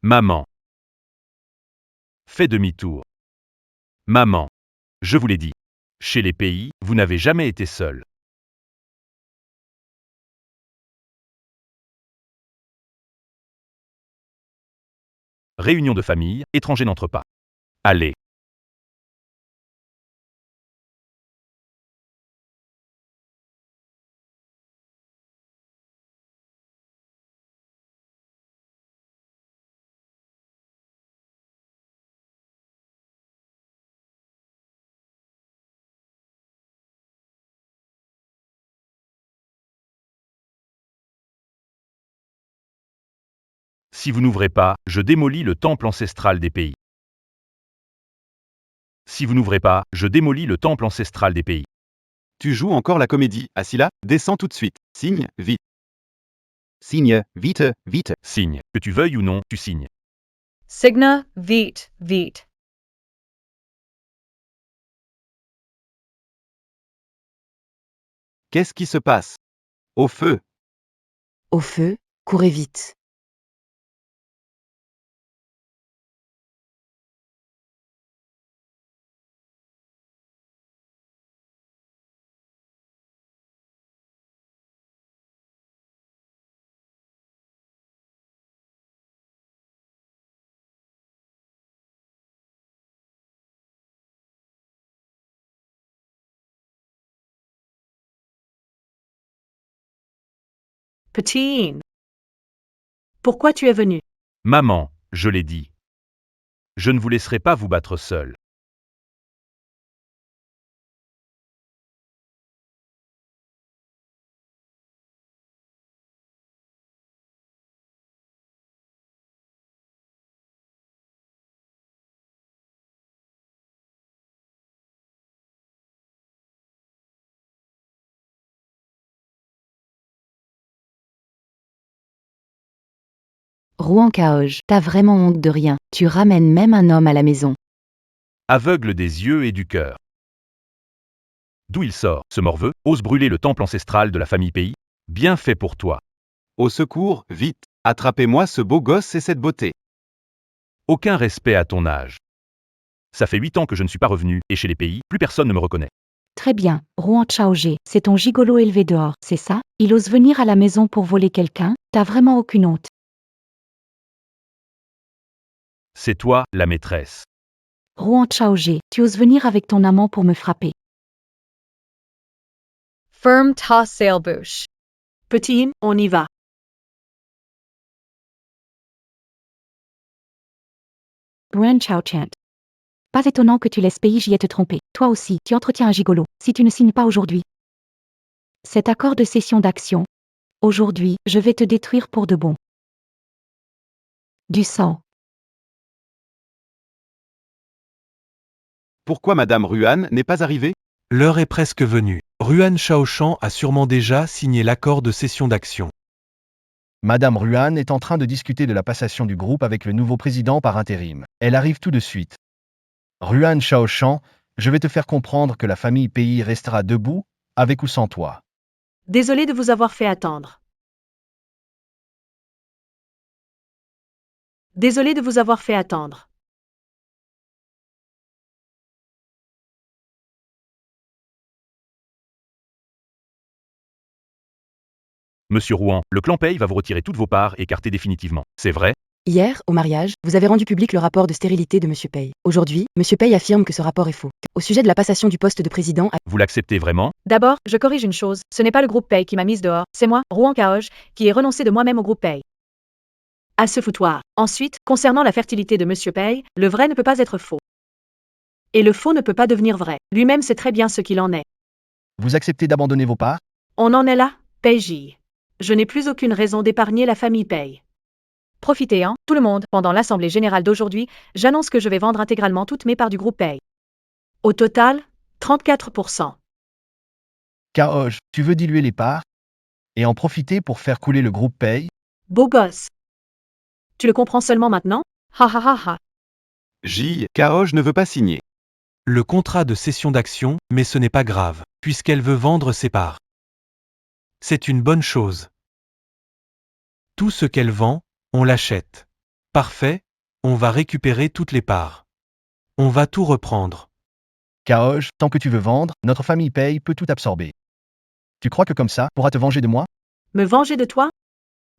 B: Maman. Fais demi-tour. Maman. Je vous l'ai dit. Chez les pays, vous n'avez jamais été seul. Réunion de famille, étranger n'entre pas. Allez. Si vous n'ouvrez pas, je démolis le temple ancestral des pays. Si vous n'ouvrez pas, je démolis le temple ancestral des pays.
H: Tu joues encore la comédie, Asila, descends tout de suite. Signe, vite. Signe, vite, vite.
B: Signe. Que tu veuilles ou non, tu signes.
A: Signa, vite, vite.
H: Qu'est-ce qui se passe? Au feu.
D: Au feu, courez vite.
A: Petine. Pourquoi tu es venu?
B: Maman, je l'ai dit. Je ne vous laisserai pas vous battre seul.
C: Rouen Caoge, t'as vraiment honte de rien. Tu ramènes même un homme à la maison.
B: Aveugle des yeux et du cœur. D'où il sort, ce morveux, ose brûler le temple ancestral de la famille pays? Bien fait pour toi.
H: Au secours, vite. Attrapez-moi ce beau gosse et cette beauté.
B: Aucun respect à ton âge. Ça fait 8 ans que je ne suis pas revenu, et chez les pays, plus personne ne me reconnaît.
C: Très bien, Rouen Chaogé, c'est ton gigolo élevé dehors, c'est ça? Il ose venir à la maison pour voler quelqu'un? T'as vraiment aucune honte.
B: C'est toi, la maîtresse.
C: Rouen Chaogé, tu oses venir avec ton amant pour me frapper.
A: Firm ta sailbouche. Petine, on y va.
C: Brun Chao Chant. Pas étonnant que tu laisses PIJ te tromper. Toi aussi, tu entretiens un gigolo, si tu ne signes pas aujourd'hui. Cet accord de cession d'action. Aujourd'hui, je vais te détruire pour de bon. Du sang.
H: Pourquoi Madame Ruan n'est pas arrivée?
F: L'heure est presque venue. Ruan Shaoshan a sûrement déjà signé l'accord de cession d'action.
E: Madame Ruan est en train de discuter de la passation du groupe avec le nouveau président par intérim. Elle arrive tout de suite. Ruan Shaoshan, je vais te faire comprendre que la famille pays restera debout, avec ou sans toi.
A: Désolé de vous avoir fait attendre. Désolé de vous avoir fait attendre.
B: Monsieur Rouen, le clan Pei va vous retirer toutes vos parts écartées définitivement. C'est vrai?
D: Hier, au mariage, vous avez rendu public le rapport de stérilité de M. Pei. Aujourd'hui, M. Pei affirme que ce rapport est faux. Au sujet de la passation du poste de président,
B: Vous l'acceptez vraiment?
A: D'abord, je corrige une chose, ce n'est pas le groupe Pei qui m'a mise dehors, c'est moi, Rouen Caoge, qui ai renoncé de moi-même au groupe Pei. À ce foutoir. Ensuite, concernant la fertilité de Monsieur Pei, le vrai ne peut pas être faux. Et le faux ne peut pas devenir vrai. Lui-même sait très bien ce qu'il en est.
E: Vous acceptez d'abandonner vos parts?
A: On en est là, Pei-Ji. Je n'ai plus aucune raison d'épargner la famille Pei. Profitez-en, tout le monde, pendant l'Assemblée Générale d'aujourd'hui, j'annonce que je vais vendre intégralement toutes mes parts du groupe Pei. Au total, 34%.
E: Kaoj, tu veux diluer les parts? Et en profiter pour faire couler le groupe Pei?
A: Beau gosse. Tu le comprends seulement maintenant? Ha ha ha ha.
H: Kaoj ne veut pas signer.
F: Le contrat de cession d'action, mais ce n'est pas grave, puisqu'elle veut vendre ses parts. C'est une bonne chose. Tout ce qu'elle vend, on l'achète. Parfait, on va récupérer toutes les parts. On va tout reprendre.
E: Kaoj, tant que tu veux vendre, notre famille Pei peut tout absorber. Tu crois que comme ça, pourra te venger de moi?
A: Me venger de toi?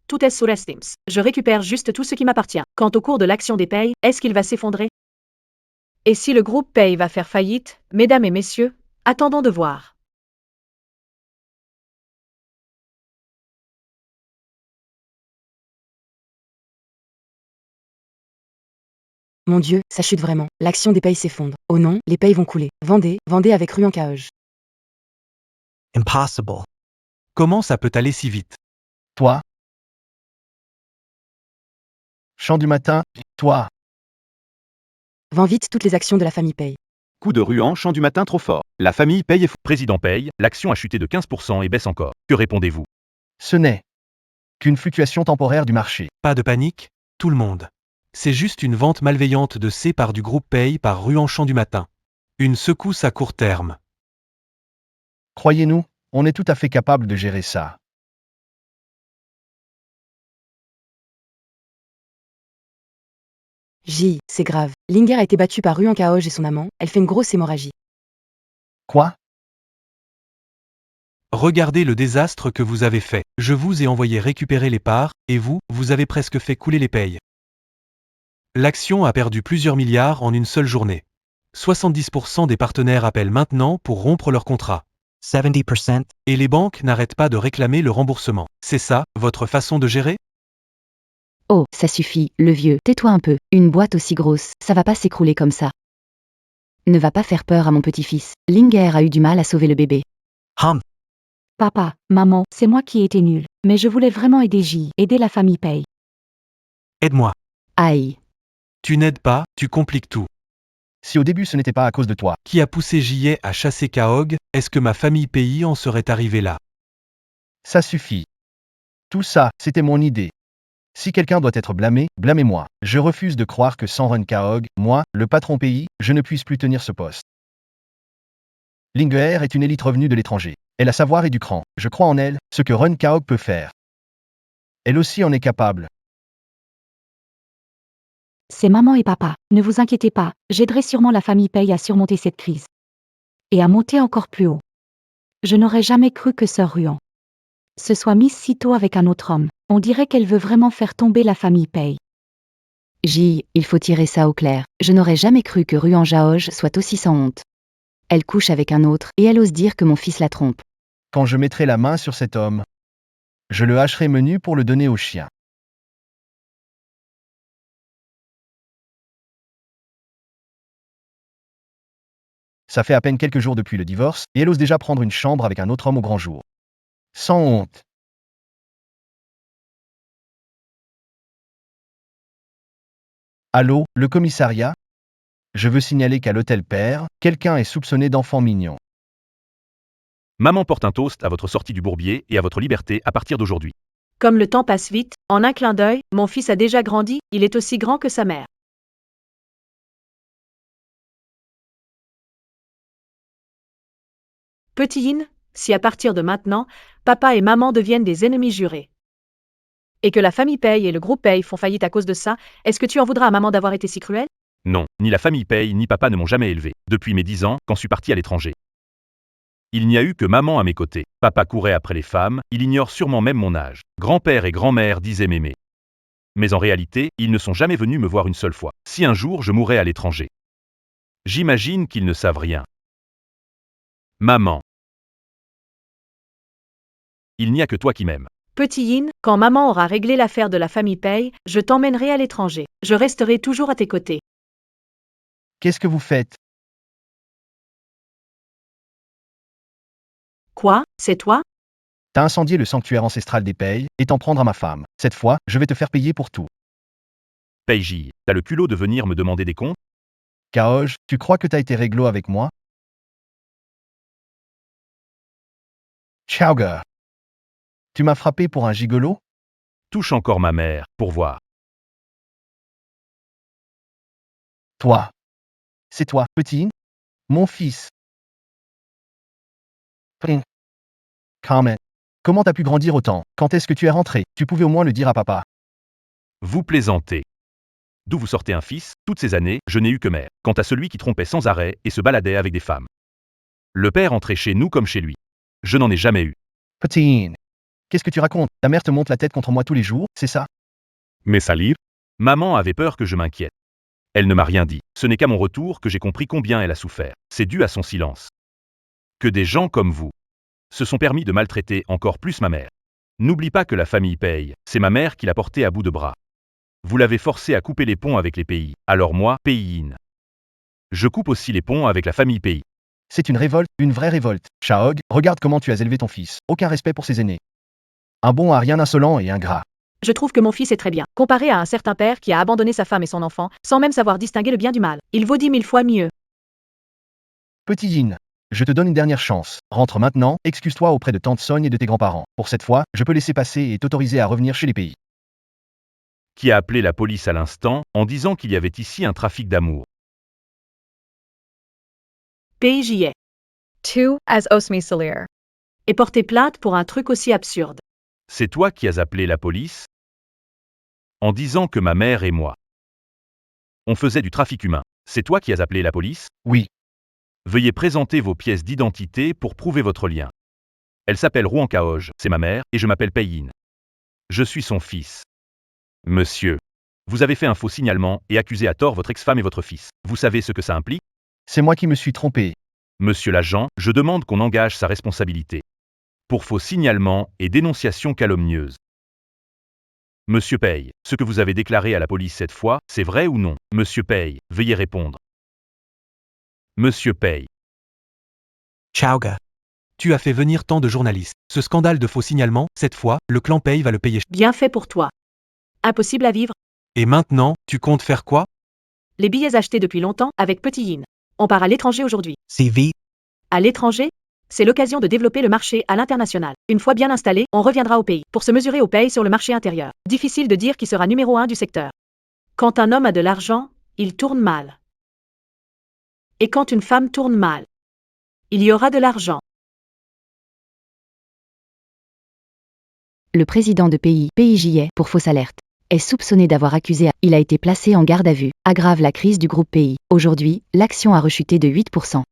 A: Tout est sous estimes. Je récupère juste tout ce qui m'appartient. Quant au cours de l'action des Pei, est-ce qu'il va s'effondrer? Et si le groupe Pei va faire faillite, mesdames et messieurs, attendons de voir.
D: Mon Dieu, ça chute vraiment. L'action des Pei s'effondre. Oh non, les Pei vont couler. Vendez, vendez avec Ruan Caoge.
I: Impossible.
F: Comment ça peut aller si vite?
E: Toi, chant du matin, toi.
D: Vends vite toutes les actions de la famille Paye.
H: Coup de ruan, chant du matin trop fort. La famille paye et
B: Président paye, l'action a chuté de 15% et baisse encore. Que répondez-vous?
E: Ce n'est qu'une fluctuation temporaire du marché.
F: Pas de panique, tout le monde. C'est juste une vente malveillante de C par du groupe Paye par Ruan-Champ du matin. Une secousse à court terme.
E: Croyez-nous, on est tout à fait capable de gérer ça.
D: J, c'est grave. Linger a été battue par Ruan Kaoj et son amant, elle fait une grosse hémorragie.
E: Quoi?
F: Regardez le désastre que vous avez fait. Je vous ai envoyé récupérer les parts, et vous avez presque fait couler les payes. L'action a perdu plusieurs milliards en une seule journée. 70% des partenaires appellent maintenant pour rompre leur contrat.
I: 70%.
F: Et les banques n'arrêtent pas de réclamer le remboursement. C'est ça, votre façon de gérer?
C: Oh, ça suffit, le vieux, tais-toi un peu. Une boîte aussi grosse, ça va pas s'écrouler comme ça. Ne va pas faire peur à mon petit-fils. Linger a eu du mal à sauver le bébé.
I: Hum.
C: Papa, maman, c'est moi qui ai été nulle. Mais je voulais vraiment aider J, aider la famille Paye.
F: Aide-moi.
C: Aïe.
F: Tu n'aides pas, tu compliques tout.
E: Si au début ce n'était pas à cause de toi,
F: Qui a poussé J à chasser Kaog? Est-ce que ma famille Pays en serait arrivée là?
E: ça suffit. Tout ça, c'était mon idée. Si quelqu'un doit être blâmé, blâmez-moi. Je refuse de croire que sans Run Kaog, moi, le patron pays, je ne puisse plus tenir ce poste. Linger est une élite revenue de l'étranger. Elle a savoir et du cran. Je crois en elle, ce que Run Kaog peut faire. Elle aussi en est capable.
C: C'est maman et papa. Ne vous inquiétez pas, j'aiderai sûrement la famille Paye à surmonter cette crise. Et à monter encore plus haut. Je n'aurais jamais cru que Sœur Ruan se soit mise si tôt avec un autre homme. On dirait qu'elle veut vraiment faire tomber la famille Paye. J, il faut tirer ça au clair. Je n'aurais jamais cru que Ruan Jaoj soit aussi sans honte. Elle couche avec un autre, et elle ose dire que mon fils la trompe.
E: Quand je mettrai la main sur cet homme, je le hacherai menu pour le donner au chien. Ça fait à peine quelques jours depuis le divorce, et elle ose déjà prendre une chambre avec un autre homme au grand jour. Sans honte. Allô, le commissariat? Je veux signaler qu'à l'hôtel Père, quelqu'un est soupçonné d'enfant mignon.
B: Maman porte un toast à votre sortie du bourbier et à votre liberté à partir d'aujourd'hui.
A: Comme le temps passe vite, en un clin d'œil, mon fils a déjà grandi, il est aussi grand que sa mère. Petit Yin, si à partir de maintenant, papa et maman deviennent des ennemis jurés, et que la famille Paye et le groupe Paye font faillite à cause de ça, est-ce que tu en voudras à maman d'avoir été si cruelle?
B: Non, ni la famille Paye ni papa ne m'ont jamais élevé, depuis mes 10 ans, quand je suis parti à l'étranger. Il n'y a eu que maman à mes côtés. Papa courait après les femmes, il ignore sûrement même mon âge. Grand-père et grand-mère disaient m'aimer. Mais en réalité, ils ne sont jamais venus me voir une seule fois. Si un jour je mourais à l'étranger. J'imagine qu'ils ne savent rien. Maman. Il n'y a que toi qui m'aimes.
A: Petit Yin, quand maman aura réglé l'affaire de la famille Paye, je t'emmènerai à l'étranger. Je resterai toujours à tes côtés.
E: Qu'est-ce que vous faites?
A: Quoi, c'est toi?
E: T'as incendié le sanctuaire ancestral des Payes, et t'en prendre à ma femme. Cette fois, je vais te faire payer pour tout.
B: Peiji, t'as le culot de venir me demander des comptes?
E: Kaoj, tu crois que t'as été réglo avec moi? Chowga. Tu m'as frappé pour un gigolo?
B: Touche encore ma mère, pour voir.
E: Toi. C'est toi, petit? Mon fils. Pring. Comment? Comment t'as pu grandir autant? Quand est-ce que tu es rentré? Tu pouvais au moins le dire à papa.
B: Vous plaisantez. D'où vous sortez un fils? Toutes ces années, je n'ai eu que mère. Quant à celui qui trompait sans arrêt et se baladait avec des femmes. Le père entrait chez nous comme chez lui. Je n'en ai jamais eu.
E: Petit. Qu'est-ce que tu racontes? Ta mère te monte la tête contre moi tous les jours, c'est ça?
B: Mais salir? Maman avait peur que je m'inquiète. Elle ne m'a rien dit. Ce n'est qu'à mon retour que j'ai compris combien elle a souffert. C'est dû à son silence. Que des gens comme vous se sont permis de maltraiter encore plus ma mère. N'oublie pas que la famille Paye, c'est ma mère qui l'a portée à bout de bras. Vous l'avez forcée à couper les ponts avec les pays. Alors moi, Pays-in. Je coupe aussi les ponts avec la famille Pays.
E: C'est une révolte, une vraie révolte. Shaog, regarde comment tu as élevé ton fils. Aucun respect pour ses aînés. Un bon à rien insolent et ingrat.
A: Je trouve que mon fils est très bien, comparé à un certain père qui a abandonné sa femme et son enfant, sans même savoir distinguer le bien du mal. Il vaut 10 000 fois mieux.
E: Petit Yin, je te donne une dernière chance. Rentre maintenant, excuse-toi auprès de tante Sogne et de tes grands-parents. Pour cette fois, je peux laisser passer et t'autoriser à revenir chez les pays.
B: Qui a appelé la police à l'instant en disant qu'il y avait ici un trafic d'amour.
A: PIJ
J: Tu as osmiselir.
A: et porté plainte pour un truc aussi absurde.
B: C'est toi qui as appelé la police en disant que ma mère et moi, on faisait du trafic humain. C'est toi qui as appelé la police?
E: Oui,
B: Veuillez présenter vos pièces d'identité pour prouver votre lien. Elle s'appelle Rouan Kaoj, c'est ma mère, et je m'appelle Peyin. Je suis son fils. Monsieur, vous avez fait un faux signalement et accusé à tort votre ex-femme et votre fils. Vous savez ce que ça implique?
E: c'est moi qui me suis trompé.
B: Monsieur l'agent, je demande qu'on engage sa responsabilité. Pour faux signalement et dénonciation calomnieuse. Monsieur Paye, ce que vous avez déclaré à la police cette fois, c'est vrai ou non? Monsieur Paye, veuillez répondre. Monsieur Paye.
I: Chauga.
F: Tu as fait venir tant de journalistes. Ce scandale de faux signalement, cette fois, le clan Pei va le payer.
A: Bien fait pour toi. Impossible à vivre.
F: Et maintenant, tu comptes faire quoi?
A: Les billets achetés depuis longtemps avec Petit Yin. On part à l'étranger aujourd'hui.
I: CV.
A: À l'étranger, c'est l'occasion de développer le marché à l'international. Une fois bien installé, on reviendra au pays pour se mesurer au pays sur le marché intérieur. Difficile de dire qui sera numéro 1 du secteur. Quand un homme a de l'argent, il tourne mal. Et quand une femme tourne mal, il y aura de l'argent.
D: Le président de PIJ, pour fausse alerte, est soupçonné d'avoir accusé. Il a été placé en garde à vue. Aggrave la crise du groupe PI. Aujourd'hui, l'action a rechuté de 8%.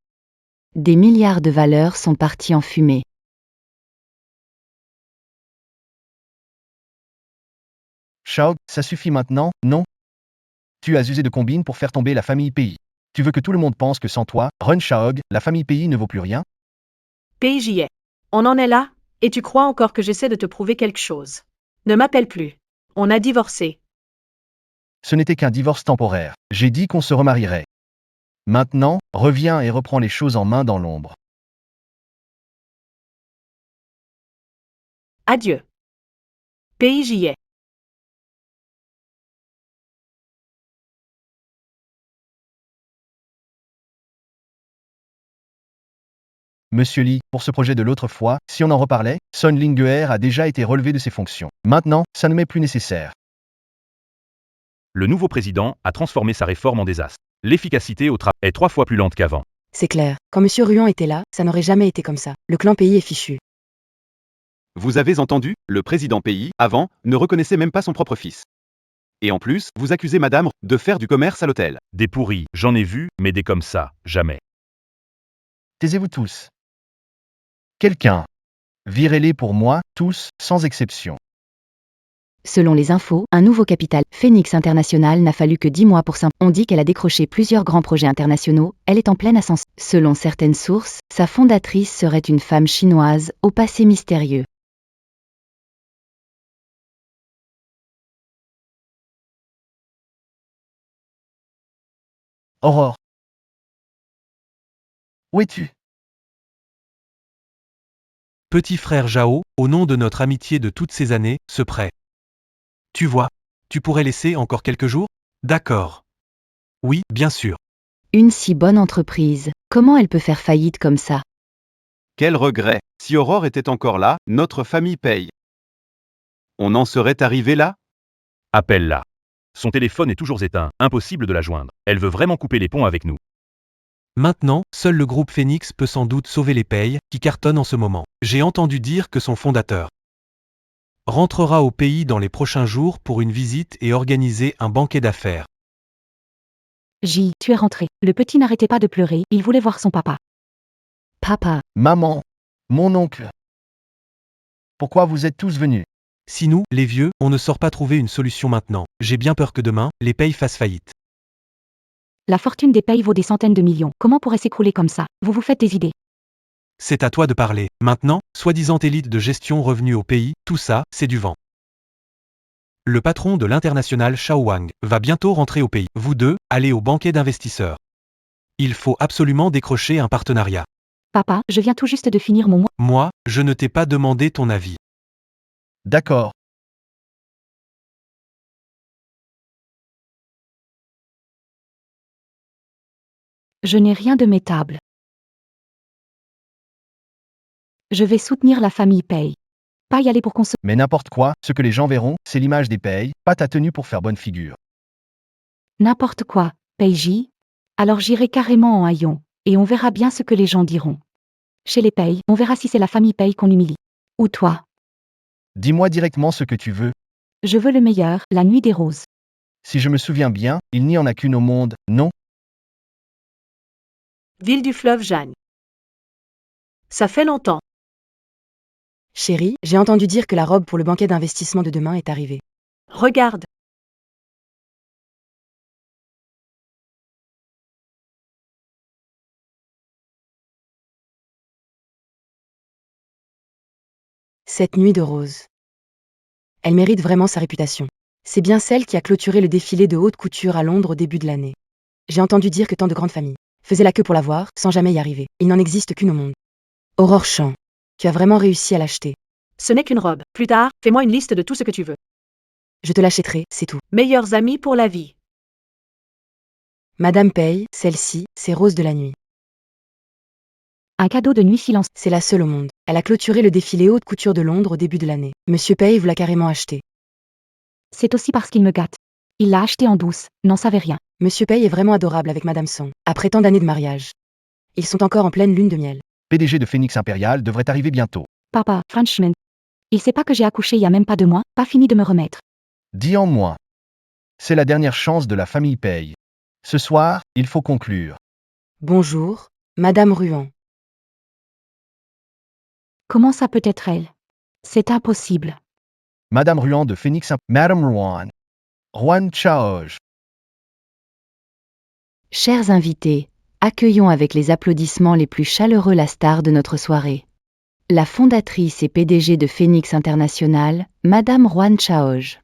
D: Des milliards de valeurs sont partis en fumée.
E: Shaog, ça suffit maintenant, non? Tu as usé de combine pour faire tomber la famille Pays. Tu veux que tout le monde pense que sans toi, Run Shaog, la famille Pays ne vaut plus rien?
A: PIJ. On en est là, et tu crois encore que j'essaie de te prouver quelque chose. Ne m'appelle plus. On a divorcé.
E: Ce n'était qu'un divorce temporaire. J'ai dit qu'on se remarierait. Maintenant, reviens et reprends les choses en main dans l'ombre.
A: Adieu. PIJ.
E: Monsieur Lee, pour ce projet de l'autre fois, si on en reparlait, Son Linguer a déjà été relevé de ses fonctions. Maintenant, ça ne m'est plus nécessaire.
B: Le nouveau président a transformé sa réforme en désastre. L'efficacité au travail est 3 fois plus lente qu'avant.
D: C'est clair. Quand Monsieur Ruan était là, ça n'aurait jamais été comme ça. Le clan Pays est fichu.
H: Vous avez entendu? Le président Pays, avant, ne reconnaissait même pas son propre fils. Et en plus, vous accusez madame de faire du commerce à l'hôtel.
B: Des pourris, j'en ai vu, mais des comme ça, jamais.
E: Taisez-vous tous. Quelqu'un. Virez-les pour moi, tous, sans exception.
D: Selon les infos, un nouveau capital, Phoenix International, n'a fallu que 10 mois pour s'imposer. On dit qu'elle a décroché plusieurs grands projets internationaux, elle est en pleine ascension. Selon certaines sources, sa fondatrice serait une femme chinoise, au passé mystérieux.
E: Aurore. Où es-tu?
F: Petit frère Jao, au nom de notre amitié de toutes ces années, se prêt. Tu vois, tu pourrais laisser encore quelques jours? D'accord. Oui, bien sûr.
D: Une si bonne entreprise, comment elle peut faire faillite comme ça?
H: Quel regret! Si Aurore était encore là, notre famille paye. On en serait arrivé là?
B: Appelle-la. Son téléphone est toujours éteint, impossible de la joindre. Elle veut vraiment couper les ponts avec nous.
F: Maintenant, seul le groupe Phoenix peut sans doute sauver les payes, qui cartonnent en ce moment. J'ai entendu dire que son fondateur rentrera au pays dans les prochains jours pour une visite et organiser un banquet d'affaires.
C: Tu es rentré. Le petit n'arrêtait pas de pleurer, il voulait voir son papa.
D: Papa,
E: Maman. Mon oncle. Pourquoi vous êtes tous venus?
F: Si nous, les vieux, on ne sort pas trouver une solution maintenant, j'ai bien peur que demain, les payes fassent faillite.
C: La fortune des payes vaut des centaines de millions. Comment pourrait s'écrouler comme ça? Vous vous faites des idées.
F: C'est à toi de parler. Maintenant, soi-disant élite de gestion revenue au pays, tout ça, c'est du vent. Le patron de l'international Shao Wang va bientôt rentrer au pays. Vous deux, allez au banquet d'investisseurs. Il faut absolument décrocher un partenariat.
C: Papa, je viens tout juste de finir mon mois.
F: Moi, je ne t'ai pas demandé ton avis.
E: D'accord.
C: Je n'ai rien de mettable. Je vais soutenir la famille Paye. Pas y aller pour consommer.
E: Mais n'importe quoi, ce que les gens verront, c'est l'image des payes, pas ta tenue pour faire bonne figure.
C: N'importe quoi, Paye. Alors j'irai carrément en haillon, et on verra bien ce que les gens diront. Chez les Paye, on verra si c'est la famille Paye qu'on humilie. Ou toi.
E: Dis-moi directement ce que tu veux.
C: Je veux le meilleur, la nuit des roses.
E: Si je me souviens bien, il n'y en a qu'une au monde, non?
A: Ville du fleuve Jeanne. Ça fait longtemps.
D: Chérie, j'ai entendu dire que la robe pour le banquet d'investissement de demain est arrivée.
A: Regarde.
D: Cette nuit de rose. Elle mérite vraiment sa réputation. C'est bien celle qui a clôturé le défilé de haute couture à Londres au début de l'année. J'ai entendu dire que tant de grandes familles faisaient la queue pour la voir, sans jamais y arriver. Il n'en existe qu'une au monde. Aurore Champ, tu as vraiment réussi à l'acheter.
A: Ce n'est qu'une robe. Plus tard, fais-moi une liste de tout ce que tu veux.
D: Je te l'achèterai, c'est tout.
A: Meilleurs amis pour la vie.
D: Madame Paye, celle-ci, c'est Rose de la nuit.
C: Un cadeau de nuit silence.
D: C'est la seule au monde. Elle a clôturé le défilé haute couture de Londres au début de l'année. Monsieur Paye vous l'a carrément acheté.
C: C'est aussi parce qu'il me gâte. Il l'a acheté en douce, n'en savait rien.
D: Monsieur Paye est vraiment adorable avec Madame Song, après tant d'années de mariage. Ils sont encore en pleine lune de miel.
E: PDG de Phoenix Impérial devrait arriver bientôt.
C: Papa, Frenchman. Il sait pas que j'ai accouché il y a même pas 2 mois, pas fini de me remettre.
E: Dis en moi. C'est la dernière chance de la famille Paye. Ce soir, il faut conclure.
D: Bonjour, Madame Ruan.
C: Comment ça peut être elle? C'est impossible.
E: Madame Ruan de Phoenix Madame Ruan. Juan Chaoj.
D: Chers invités, accueillons avec les applaudissements les plus chaleureux la star de notre soirée. La fondatrice et PDG de Phoenix International, Madame Juan Chaoj.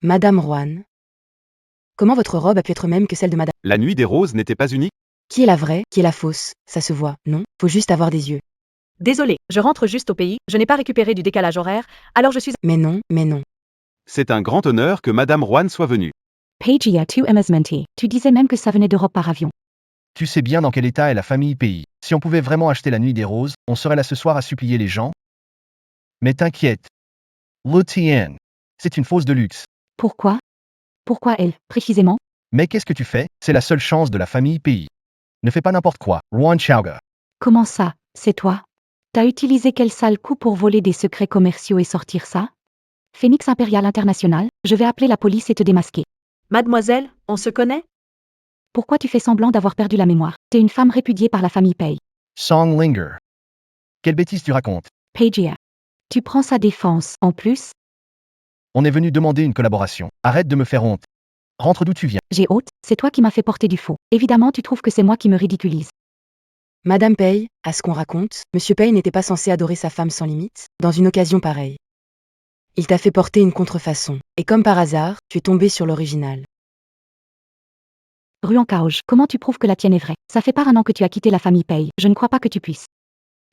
D: Madame Juan. Comment votre robe a pu être même que celle de Madame?
H: La nuit des roses n'était pas unique?
D: Qui est la vraie, qui est la fausse? Ça se voit, non? Faut juste avoir des yeux.
A: Désolé, je rentre juste au pays, je n'ai pas récupéré du décalage horaire, alors je suis...
D: Mais non, mais non.
H: C'est un grand honneur que Madame Juan soit venue.
C: Paige, tu amusement. Tu disais même que ça venait d'Europe par avion.
E: Tu sais bien dans quel état est la famille Pays. Si on pouvait vraiment acheter la nuit des roses, on serait là ce soir à supplier les gens. Mais t'inquiète. Lutienne. C'est une fausse de luxe.
C: Pourquoi? Pourquoi elle, précisément?
E: Mais qu'est-ce que tu fais? C'est la seule chance de la famille Pays. Ne fais pas n'importe quoi. Juan Chauga.
C: Comment ça, c'est toi? T'as utilisé quel sale coup pour voler des secrets commerciaux et sortir ça? Phoenix Impérial International, je vais appeler la police et te démasquer.
A: Mademoiselle, on se connaît?
C: Pourquoi tu fais semblant d'avoir perdu la mémoire? T'es une femme répudiée par la famille Paye.
E: Song Linger. Quelle bêtise tu racontes?
C: Paige, tu prends sa défense, en plus?
E: On est venu demander une collaboration. Arrête de me faire honte. Rentre d'où tu viens.
C: J'ai honte, c'est toi qui m'as fait porter du faux. Évidemment, tu trouves que c'est moi qui me ridiculise.
D: Madame Paye, à ce qu'on raconte, Monsieur Paye n'était pas censé adorer sa femme sans limite, dans une occasion pareille. Il t'a fait porter une contrefaçon, et comme par hasard, tu es tombé sur l'original.
C: Ruan Caoj, comment tu prouves que la tienne est vraie? Ça fait pas 1 an que tu as quitté la famille Paye, je ne crois pas que tu puisses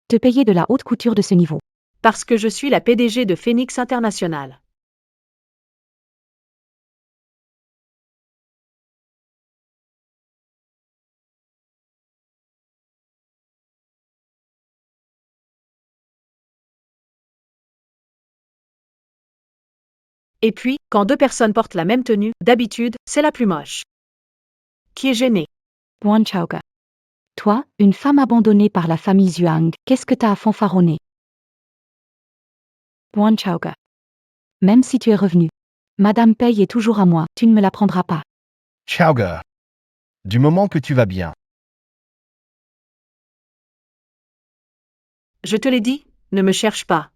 C: te payer de la haute couture de ce niveau.
A: Parce que je suis la PDG de Phoenix International. Et puis, quand 2 personnes portent la même tenue, d'habitude, c'est la plus moche. Qui est gêné?
C: Juan Chauga. Toi, une femme abandonnée par la famille Zhuang, qu'est-ce que t'as à fanfaronner? Juan Chauga. Même si tu es revenu. Madame Paye est toujours à moi, tu ne me la prendras pas.
E: Chauga. Du moment que tu vas bien.
A: Je te l'ai dit, ne me cherche pas.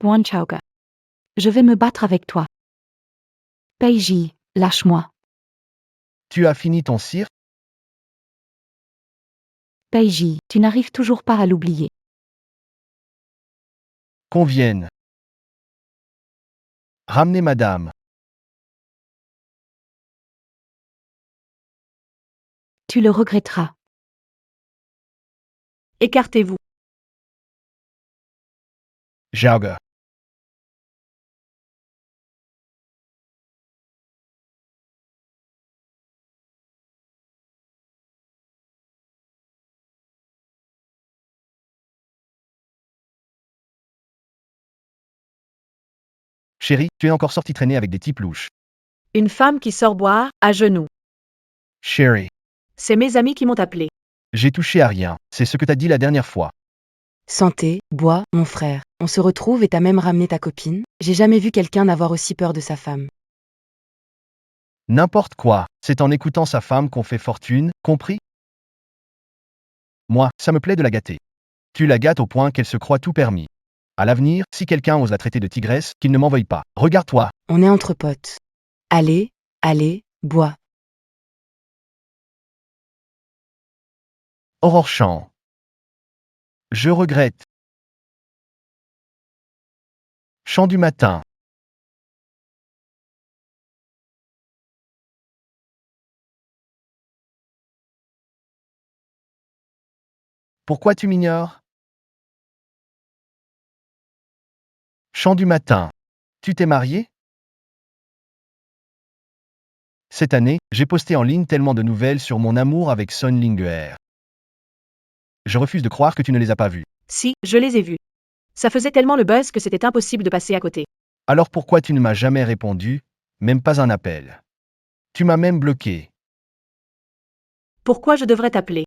C: Juan Chauga. Je vais me battre avec toi. Paige, lâche-moi.
E: Tu as fini ton cirque?
C: Paige, tu n'arrives toujours pas à l'oublier.
E: Qu'on vienne. Ramenez madame.
C: Tu le regretteras.
A: Écartez-vous.
E: Jauga. Chérie, tu es encore sorti traîner avec des types louches.
A: Une femme qui sort boire, à genoux.
E: Chérie,
A: C'est mes amis qui m'ont appelé.
E: j'ai touché à rien, c'est ce que t'as dit la dernière fois.
D: Santé, bois, mon frère. On se retrouve et t'as même ramené ta copine. J'ai jamais vu quelqu'un n'avoir aussi peur de sa femme.
E: N'importe quoi, c'est en écoutant sa femme qu'on fait fortune, compris? Moi, ça me plaît de la gâter. Tu la gâtes au point qu'elle se croit tout permis. À l'avenir, si quelqu'un ose la traiter de tigresse, qu'il ne m'en veuille pas. Regarde-toi.
D: On est entre potes. Allez, allez, bois.
E: Aurore chant. Je regrette. Chant du matin. Pourquoi tu m'ignores? Chant du matin. Tu t'es marié? Cette année, j'ai posté en ligne tellement de nouvelles sur mon amour avec Son Linguère. Je refuse de croire que tu ne les as pas vues.
A: Si, je les ai vus. Ça faisait tellement le buzz que c'était impossible de passer à côté.
E: Alors pourquoi tu ne m'as jamais répondu, même pas un appel? Tu m'as même bloqué.
A: Pourquoi je devrais t'appeler?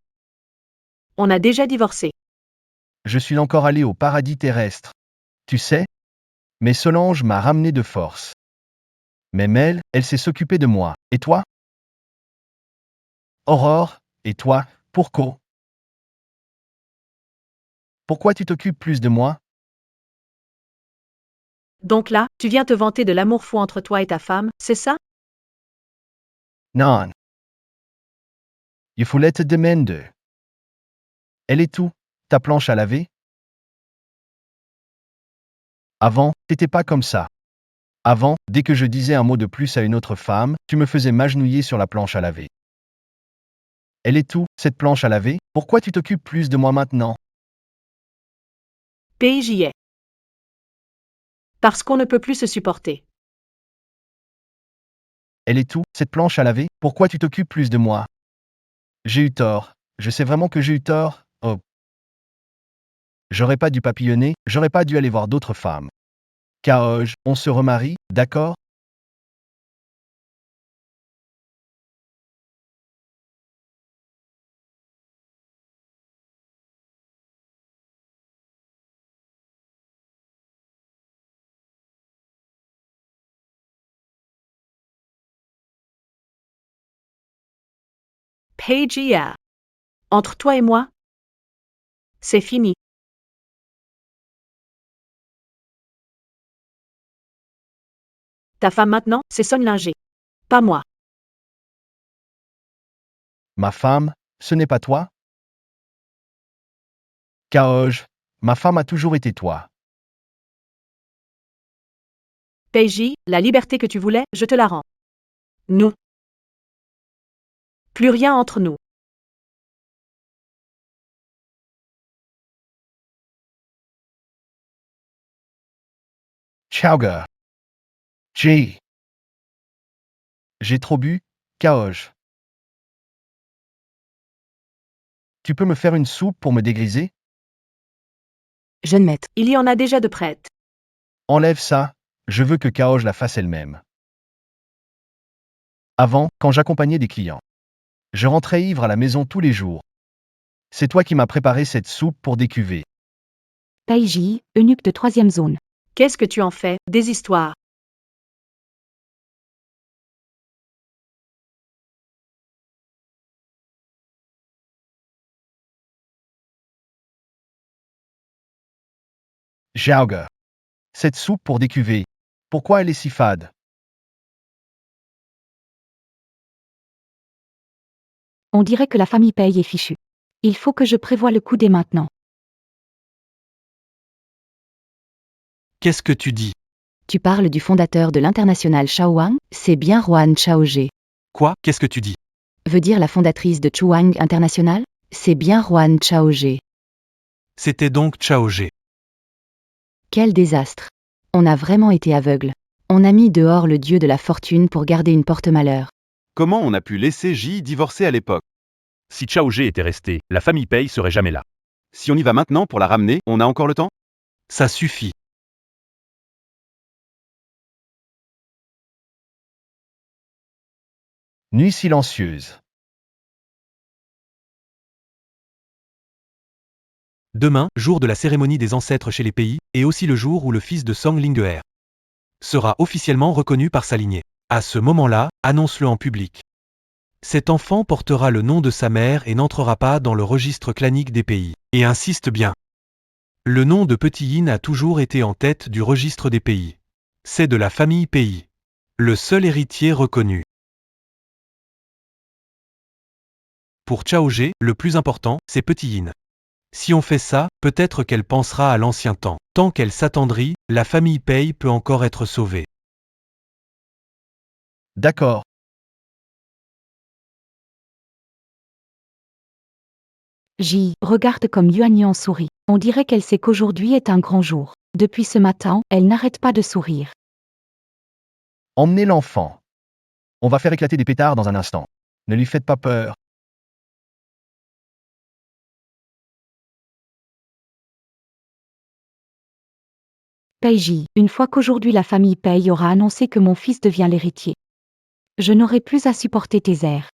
A: On a déjà divorcé.
E: Je suis encore allé au paradis terrestre. Tu sais? Mais Solange m'a ramené de force. Même elle sait s'occuper de moi. Et toi? Aurore, et toi, pourquoi? Pourquoi tu t'occupes plus de moi?
A: Donc là, tu viens te vanter de l'amour fou entre toi et ta femme, c'est ça?
E: Non. Il faut te demander. Elle est où, ta planche à laver? Avant, t'étais pas comme ça. Avant, dès que je disais un mot de plus à une autre femme, tu me faisais m'agenouiller sur la planche à laver. Elle est où, cette planche à laver? Pourquoi tu t'occupes plus de moi maintenant?
A: PIJ. Parce qu'on ne peut plus se supporter.
E: Elle est où, cette planche à laver? Pourquoi tu t'occupes plus de moi? J'ai eu tort. Je sais vraiment que j'ai eu tort. Oh. J'aurais pas dû papillonner, j'aurais pas dû aller voir d'autres femmes. Kaoj, on se remarie, d'accord?
A: PIJ. Entre toi et moi? C'est fini. Ta femme maintenant, c'est Son Linger. Pas moi.
E: Ma femme, ce n'est pas toi? Kaoj, ma femme a toujours été toi.
A: PIJ, la liberté que tu voulais, je te la rends. Nous. Plus rien entre nous.
E: Chowga. J'ai trop bu, Kaoj. Tu peux me faire une soupe pour me dégriser?
D: Jeune maître.
A: Il y en a déjà de prêtes.
E: Enlève ça, je veux que Kaoj la fasse elle-même. Avant, quand j'accompagnais des clients, je rentrais ivre à la maison tous les jours. C'est toi qui m'as préparé cette soupe pour décuver.
C: Taiji, eunuque de 3e zone.
A: Qu'est-ce que tu en fais, des histoires?
E: Jaoga. Cette soupe pour décuver. Pourquoi elle est si fade?
C: On dirait que la famille paye est fichue. Il faut que je prévoie le coup dès maintenant.
F: Qu'est-ce que tu dis?
D: Tu parles du fondateur de l'international Shaohang, c'est bien Juan Chaoge.
F: Quoi? Qu'est-ce que tu dis?
D: Veut dire la fondatrice de Chuang International? C'est bien Juan Chaoge.
F: C'était donc Chaoge.
D: Quel désastre. On a vraiment été aveugle. On a mis dehors le dieu de la fortune pour garder une porte-malheur.
H: Comment on a pu laisser J divorcer à l'époque?
B: Si Chao G était resté, la famille Pei serait jamais là.
H: Si on y va maintenant pour la ramener, on a encore le temps?
F: Ça suffit.
E: Nuit silencieuse.
F: Demain, jour de la cérémonie des ancêtres chez les pays, est aussi le jour où le fils de Song Lingeer sera officiellement reconnu par sa lignée. À ce moment-là, annonce-le en public. Cet enfant portera le nom de sa mère et n'entrera pas dans le registre clanique des pays. Et insiste bien. Le nom de Petit Yin a toujours été en tête du registre des pays. C'est de la famille pays. Le seul héritier reconnu. Pour Chaogé, le plus important, c'est Petit Yin. Si on fait ça, peut-être qu'elle pensera à l'ancien temps. Tant qu'elle s'attendrit, la famille Pei peut encore être sauvée.
E: D'accord.
C: Regarde comme Yuan sourit. On dirait qu'elle sait qu'aujourd'hui est un grand jour. Depuis ce matin, elle n'arrête pas de sourire.
E: Emmenez l'enfant. On va faire éclater des pétards dans un instant. Ne lui faites pas peur.
C: Peiji, une fois qu'aujourd'hui la famille Pei aura annoncé que mon fils devient l'héritier, je n'aurai plus à supporter tes airs.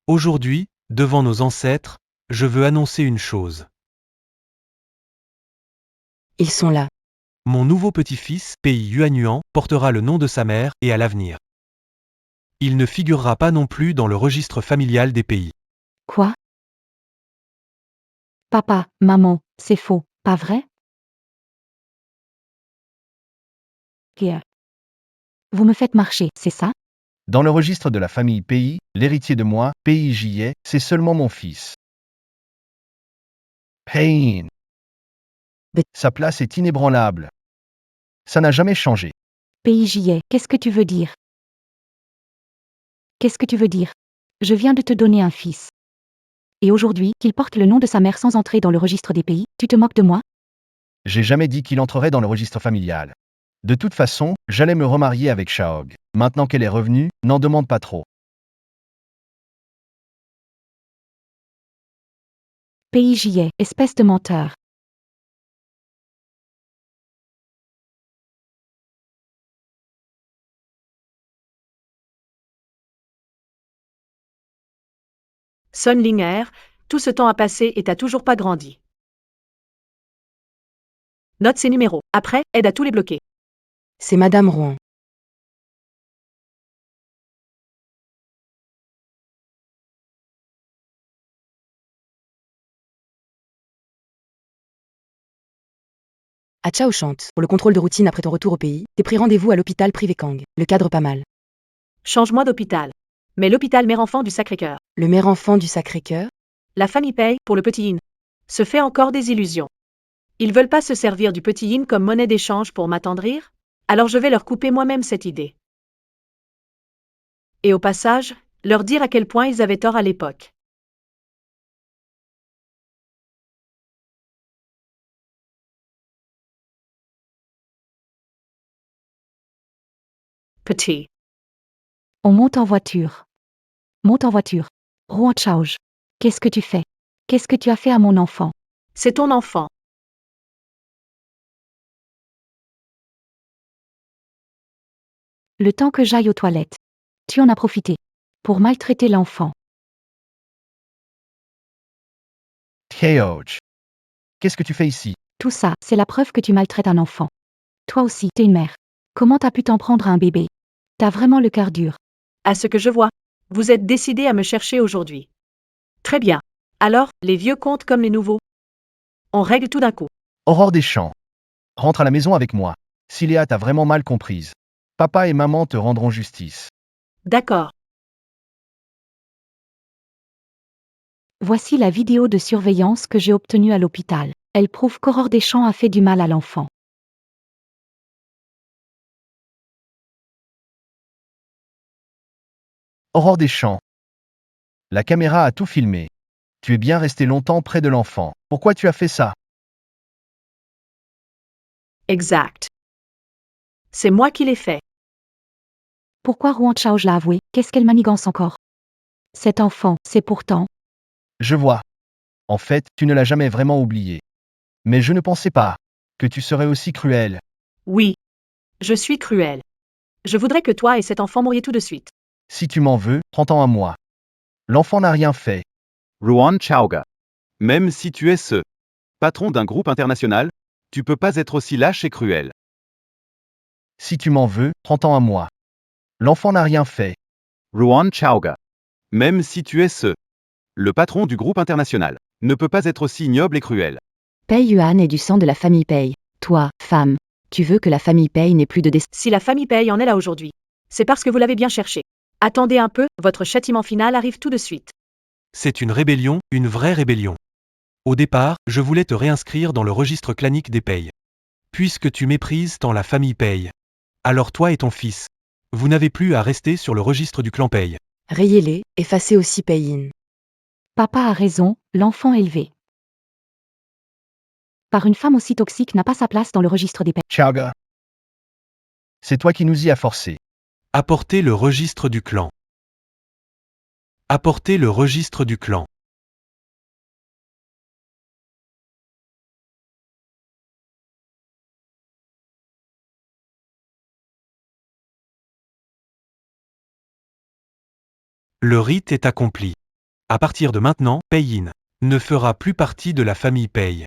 F: Aujourd'hui, devant nos ancêtres, je veux annoncer une chose.
D: Ils sont là.
F: Mon nouveau petit-fils, Pei Yuanyuan, portera le nom de sa mère et à l'avenir. Il ne figurera pas non plus dans le registre familial des pays.
C: Quoi? Papa, maman, c'est faux, pas vrai? Pierre. Vous me faites marcher, c'est ça?
E: Dans le registre de la famille Pays, l'héritier de moi, Pays, c'est seulement mon fils. Pain. Sa place est inébranlable. Ça n'a jamais changé.
C: Peiji, qu'est-ce que tu veux dire? Qu'est-ce que tu veux dire? Je viens de te donner un fils. Et aujourd'hui, qu'il porte le nom de sa mère sans entrer dans le registre des pays, tu te moques de moi?
E: J'ai jamais dit qu'il entrerait dans le registre familial. De toute façon, j'allais me remarier avec Shaog. Maintenant qu'elle est revenue, n'en demande pas trop.
C: Peiji, espèce de menteur.
A: Son Linger, tout ce temps a passé et t'as toujours pas grandi. Note ces numéros. Après, aide à tous les bloquer.
D: C'est Madame Rouen. À Chao chante. Pour le contrôle de routine après ton retour au pays, t'es pris rendez-vous à l'hôpital privé Kang. Le cadre pas mal.
A: Change-moi d'hôpital. Mais l'hôpital mère-enfant du Sacré-Cœur.
D: Le mère-enfant du Sacré-Cœur.
A: La famille Pei, pour le Petit Yin, se fait encore des illusions. Ils veulent pas se servir du Petit Yin comme monnaie d'échange pour m'attendrir? Alors je vais leur couper moi-même cette idée. Et au passage, leur dire à quel point ils avaient tort à l'époque. Petit.
C: On monte en voiture. Monte en voiture. Rouen Chaoj. Qu'est-ce que tu fais? Qu'est-ce que tu as fait à mon enfant?
A: C'est ton enfant.
C: Le temps que j'aille aux toilettes. Tu en as profité. Pour maltraiter l'enfant.
E: Chaog. Qu'est-ce que tu fais ici?
C: Tout ça, c'est la preuve que tu maltraites un enfant. Toi aussi, t'es une mère. Comment t'as pu t'en prendre à un bébé? T'as vraiment le cœur dur.
A: À ce que je vois, vous êtes décidé à me chercher aujourd'hui. Très bien. Alors, les vieux comptent comme les nouveaux. On règle tout d'un coup.
E: Aurore des Champs. Rentre à la maison avec moi. Si Léa t'a vraiment mal comprise. Papa et maman te rendront justice.
A: D'accord.
C: Voici la vidéo de surveillance que j'ai obtenue à l'hôpital. Elle prouve qu'Aurore Deschamps a fait du mal à l'enfant.
E: Aurore des Champs. La caméra a tout filmé. Tu es bien resté longtemps près de l'enfant. Pourquoi tu as fait ça?
A: Exact. C'est moi qui l'ai fait.
C: Pourquoi Rouen Chaoj l'a avoué? Qu'est-ce qu'elle manigance encore? Cet enfant, c'est pourtant...
E: Je vois. En fait, tu ne l'as jamais vraiment oublié. Mais je ne pensais pas que tu serais aussi cruel.
A: Oui. Je suis cruel. Je voudrais que toi et cet enfant mouriez tout de suite.
E: Si tu m'en veux, prends-en à moi. L'enfant n'a rien fait.
H: Ruan Chaoga. Même si tu es ce patron d'un groupe international, tu peux pas être aussi lâche et cruel.
E: Si tu m'en veux, prends-en à moi. L'enfant n'a rien fait.
H: Ruan Chaoga. Même si tu es ce le patron du groupe international, ne peut pas être aussi ignoble et cruel.
D: Pei Yuan est du sang de la famille Pei. Toi, femme, tu veux que la famille Pei n'ait plus de destin.
A: Si la famille Pei en est là aujourd'hui, c'est parce que vous l'avez bien cherché. Attendez un peu, votre châtiment final arrive tout de suite.
F: C'est une rébellion, une vraie rébellion. Au départ, je voulais te réinscrire dans le registre clanique des Pei. Puisque tu méprises tant la famille Pei. Alors toi et ton fils, vous n'avez plus à rester sur le registre du clan Pei.
D: Rayez-les, effacez aussi Pei Yin.
C: Papa a raison, l'enfant élevé par une femme aussi toxique n'a pas sa place dans le registre des Pei.
E: Chaoga. C'est toi qui nous y as forcés.
F: Apportez le registre du clan. Apportez le registre du clan. Le rite est accompli. À partir de maintenant, Pei Yin ne fera plus partie de la famille Pei.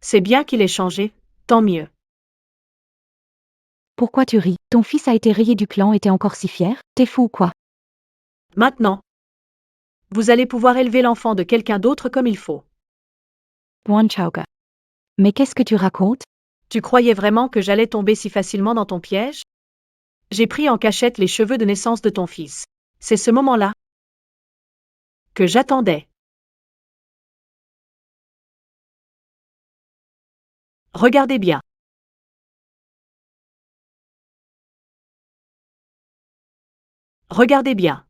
A: C'est bien qu'il ait changé, tant mieux.
C: Pourquoi tu ris? Ton fils a été rayé du clan et t'es encore si fier? T'es fou ou quoi?
A: Maintenant, vous allez pouvoir élever l'enfant de quelqu'un d'autre comme il faut.
C: Wan Chaoga. Mais qu'est-ce que tu racontes?
A: Tu croyais vraiment que j'allais tomber si facilement dans ton piège? J'ai pris en cachette les cheveux de naissance de ton fils. C'est ce moment-là que j'attendais. Regardez bien. Regardez bien.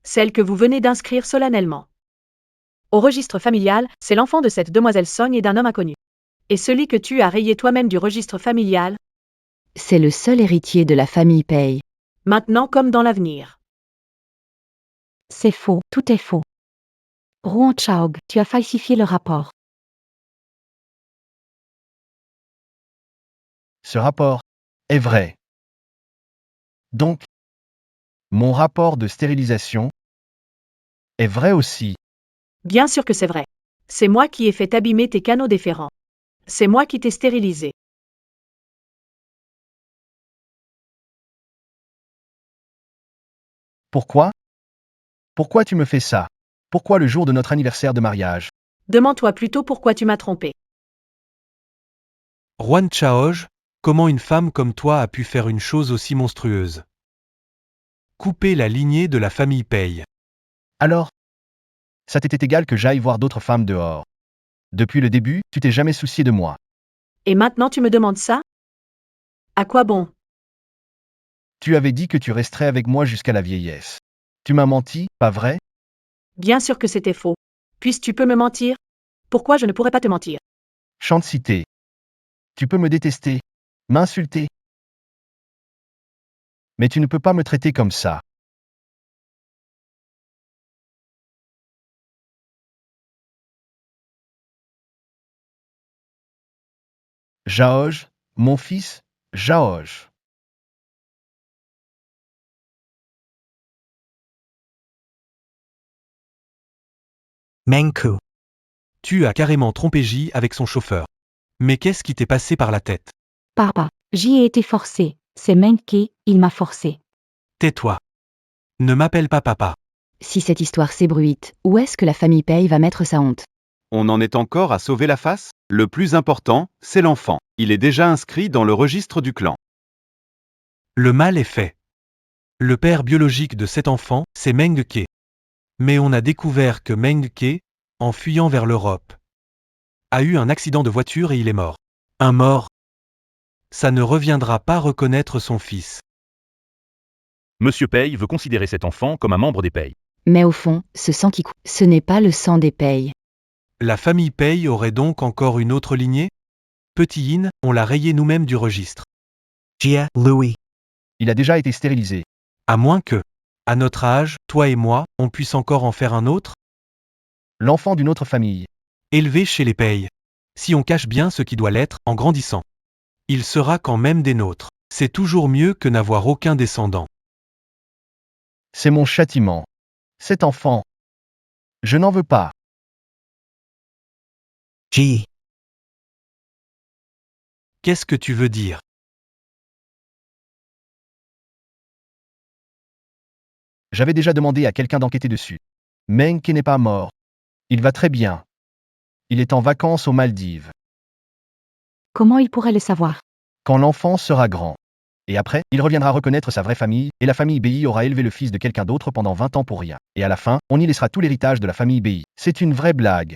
A: Celle que vous venez d'inscrire solennellement. Au registre familial, c'est l'enfant de cette demoiselle Song et d'un homme inconnu. Et celui que tu as rayé toi-même du registre familial,
D: C'est le seul héritier de la famille Pei.
A: maintenant comme dans l'avenir.
C: C'est faux, tout est faux. Ruan Chaog, tu as falsifié le rapport.
E: Ce rapport est vrai. Donc, mon rapport de stérilisation est vrai aussi.
A: Bien sûr que c'est vrai. C'est moi qui ai fait abîmer tes canaux déférents. C'est moi qui t'ai stérilisé.
E: Pourquoi? Pourquoi tu me fais ça? Pourquoi le jour de notre anniversaire de mariage?
A: Demande-toi plutôt pourquoi tu m'as trompé.
F: Ruan Chaoj, comment une femme comme toi a pu faire une chose aussi monstrueuse? Couper la lignée de la famille Pei.
E: Alors, ça t'était égal que j'aille voir d'autres femmes dehors. Depuis le début, tu t'es jamais soucié de moi.
A: Et maintenant tu me demandes ça? À quoi bon?
E: Tu avais dit que tu resterais avec moi jusqu'à la vieillesse. Tu m'as menti, pas vrai?
A: Bien sûr que c'était faux. Puisses-tu peux me mentir? Pourquoi je ne pourrais pas te mentir?
E: Chante cité. Tu peux me détester, m'insulter. Mais tu ne peux pas me traiter comme ça. Jaoj, mon fils, Jaoj.
I: Menku.
F: Tu as carrément trompé J avec son chauffeur. Mais qu'est-ce qui t'est passé par la tête?
C: Papa, j'y ai été forcé. C'est Menke, il m'a forcé.
F: Tais-toi. Ne m'appelle pas papa.
D: Si cette histoire s'ébruite, où est-ce que la famille Pei va mettre sa honte?
H: On en est encore à sauver la face? Le plus important, c'est l'enfant. Il est déjà inscrit dans le registre du clan.
F: Le mal est fait. Le père biologique de cet enfant, c'est Meng Ke. Mais on a découvert que Meng Ke, en fuyant vers l'Europe, a eu un accident de voiture et il est mort. Un mort. Ça ne reviendra pas reconnaître son fils.
B: Monsieur Pei veut considérer cet enfant comme un membre des Pei.
D: Mais au fond, ce sang qui coule, ce n'est pas le sang des Pei.
F: La famille Pei aurait donc encore une autre lignée? Petit Yin, on l'a rayé nous-mêmes du registre.
I: Jia, Louis.
E: Il a déjà été stérilisé.
F: À moins que, à notre âge, toi et moi, on puisse encore en faire un autre?
E: L'enfant d'une autre famille.
F: Élevé chez les Pei. Si on cache bien ce qui doit l'être, en grandissant. Il sera quand même des nôtres. C'est toujours mieux que n'avoir aucun descendant.
E: C'est mon châtiment. Cet enfant. Je n'en veux pas.
I: G.
F: Qu'est-ce que tu veux dire?
E: J'avais déjà demandé à quelqu'un d'enquêter dessus. Menke n'est pas mort. Il va très bien. Il est en vacances aux Maldives.
C: Comment il pourrait le savoir?
E: Quand l'enfant sera grand. Et après, il reviendra reconnaître sa vraie famille, et la famille Bei aura élevé le fils de quelqu'un d'autre pendant 20 ans pour rien. Et à la fin, on y laissera tout l'héritage de la famille Bei. C'est une vraie blague.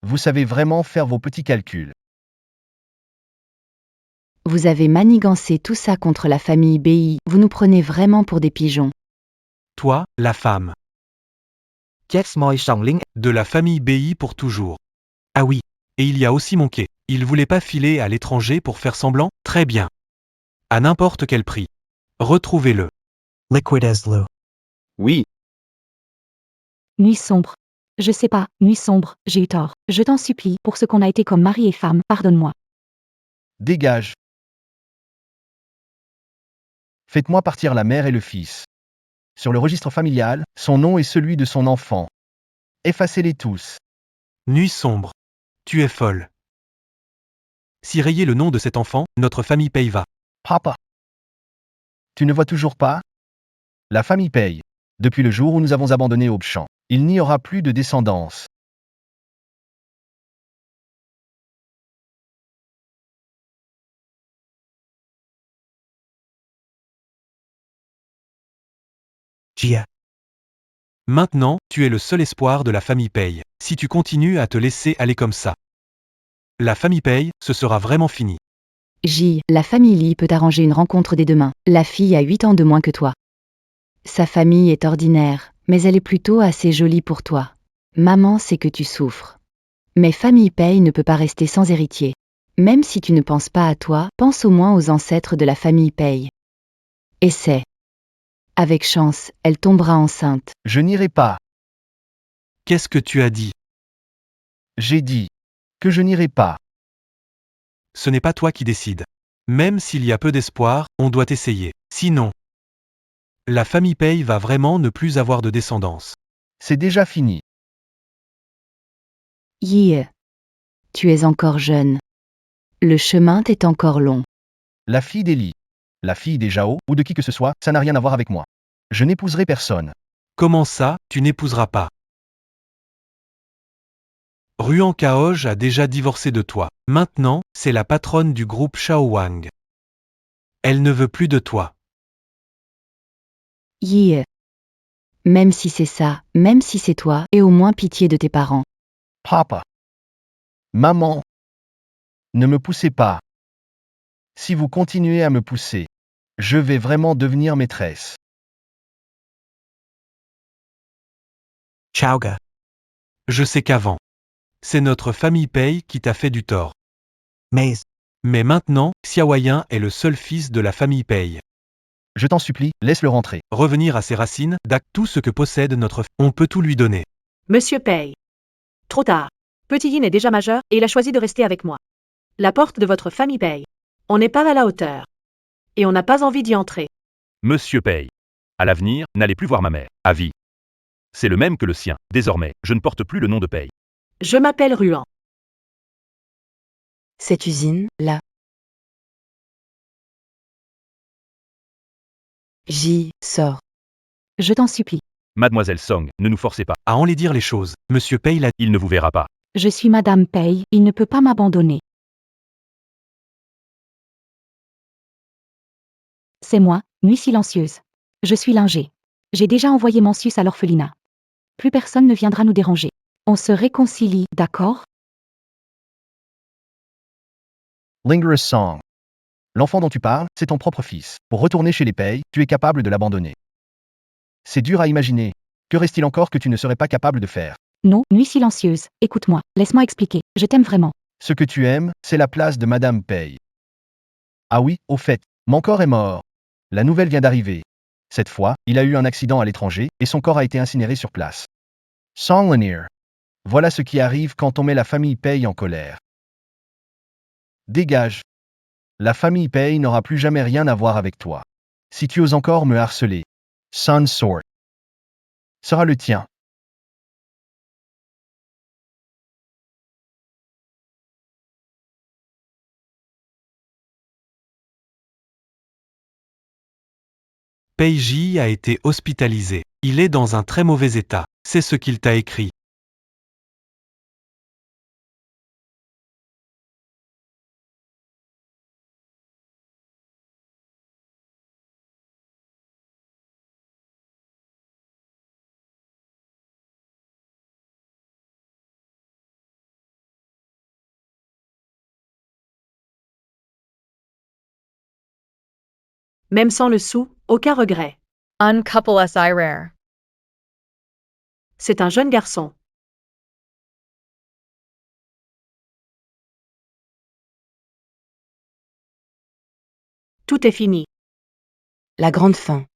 E: Vous savez vraiment faire vos petits calculs.
D: Vous avez manigancé tout ça contre la famille Bei, vous nous prenez vraiment pour des pigeons.
F: Toi, la femme.
I: Chết moi Song Ling.
F: De la famille Bei pour toujours.
I: Ah oui.
F: Et il y a aussi mon quai. Il voulait pas filer à l'étranger pour faire semblant? Très bien. À n'importe quel prix. Retrouvez-le.
I: Liquid as l'eau.
H: Oui,
C: Nuit sombre. Je sais pas, nuit sombre, j'ai eu tort. Je t'en supplie, pour ce qu'on a été comme mari et femme, pardonne-moi.
E: Dégage. Faites-moi partir la mère et le fils. Sur le registre familial, son nom est celui de son enfant. Effacez-les tous.
F: Nuit sombre. Tu es folle. Si rayer le nom de cet enfant, notre famille paye va.
E: Papa. Tu ne vois toujours pas? La famille paye. Depuis le jour où nous avons abandonné Aubechamp, il n'y aura plus de descendance.
I: Gia.
F: Maintenant, tu es le seul espoir de la famille paye. Si tu continues à te laisser aller comme ça. La famille paye, ce sera vraiment fini.
D: J, la famille Lee peut arranger une rencontre dès demain. La fille a 8 ans de moins que toi. Sa famille est ordinaire, mais elle est plutôt assez jolie pour toi. Maman sait que tu souffres. Mais famille Pei ne peut pas rester sans héritier. Même si tu ne penses pas à toi, pense au moins aux ancêtres de la famille Pei. Essaie. Avec chance, elle tombera enceinte.
E: Je n'irai pas.
F: Qu'est-ce que tu as dit?
E: J'ai dit que je n'irai pas.
F: Ce n'est pas toi qui décides. Même s'il y a peu d'espoir, on doit essayer. Sinon, la famille paye va vraiment ne plus avoir de descendance.
E: C'est déjà fini.
D: Yi. Tu es encore jeune. Le chemin t'est encore long.
E: La fille d'Eli. La fille des Jao, ou de qui que ce soit, ça n'a rien à voir avec moi. Je n'épouserai personne.
F: Comment ça, tu n'épouseras pas? Ruan Kaoj a déjà divorcé de toi. Maintenant, c'est la patronne du groupe Shaowang. Elle ne veut plus de toi.
D: Yi. Même si c'est ça, même si c'est toi, aie au moins pitié de tes parents.
E: Papa. Maman. Ne me poussez pas. Si vous continuez à me pousser, je vais vraiment devenir maîtresse.
I: Chauga.
F: Je sais qu'avant, c'est notre famille paye qui t'a fait du tort.
I: Mais.
F: Mais maintenant, Xiaoyan est le seul fils de la famille paye.
E: Je t'en supplie, laisse-le rentrer.
F: Revenir à ses racines, tout ce que possède notre on peut tout lui donner.
A: Monsieur Pei. Trop tard. Petit Yin est déjà majeur et il a choisi de rester avec moi. La porte de votre famille Pei. On n'est pas à la hauteur. Et on n'a pas envie d'y entrer.
B: Monsieur Paye. À l'avenir, n'allez plus voir ma mère. À vie. C'est le même que le sien. Désormais, je ne porte plus le nom de Paye.
A: Je m'appelle Ruan.
D: Cette usine, là. J, sors.
C: Je t'en supplie.
B: Mademoiselle Song, ne nous forcez pas.
F: À en dire les choses, Monsieur Paye l'a.
B: Il ne vous verra pas.
C: Je suis Madame Pei, il ne peut pas m'abandonner. C'est moi, Nuit silencieuse. Je suis Linger. J'ai déjà envoyé Mencius à l'orphelinat. Plus personne ne viendra nous déranger. On se réconcilie, d'accord?
E: Lingerous Song. L'enfant dont tu parles, c'est ton propre fils. Pour retourner chez les Pei, tu es capable de l'abandonner. C'est dur à imaginer. Que reste-t-il encore que tu ne serais pas capable de faire?
C: Non, Nuit silencieuse, écoute-moi, laisse-moi expliquer, je t'aime vraiment.
E: Ce que tu aimes, c'est la place de Madame Pei. Ah oui, au fait, mon corps est mort. La nouvelle vient d'arriver. Cette fois, il a eu un accident à l'étranger, et son corps a été incinéré sur place. Song Lanier. Voilà ce qui arrive quand on met la famille Paye en colère. Dégage. La famille Paye n'aura plus jamais rien à voir avec toi. Si tu oses encore me harceler, Sun Sword sera le tien.
F: Peiji a été hospitalisé. Il est dans un très mauvais état. C'est ce qu'il t'a écrit.
A: Même sans le sou, aucun regret.
J: Uncouple si rare.
A: C'est un jeune garçon. Tout est fini.
D: La grande fin.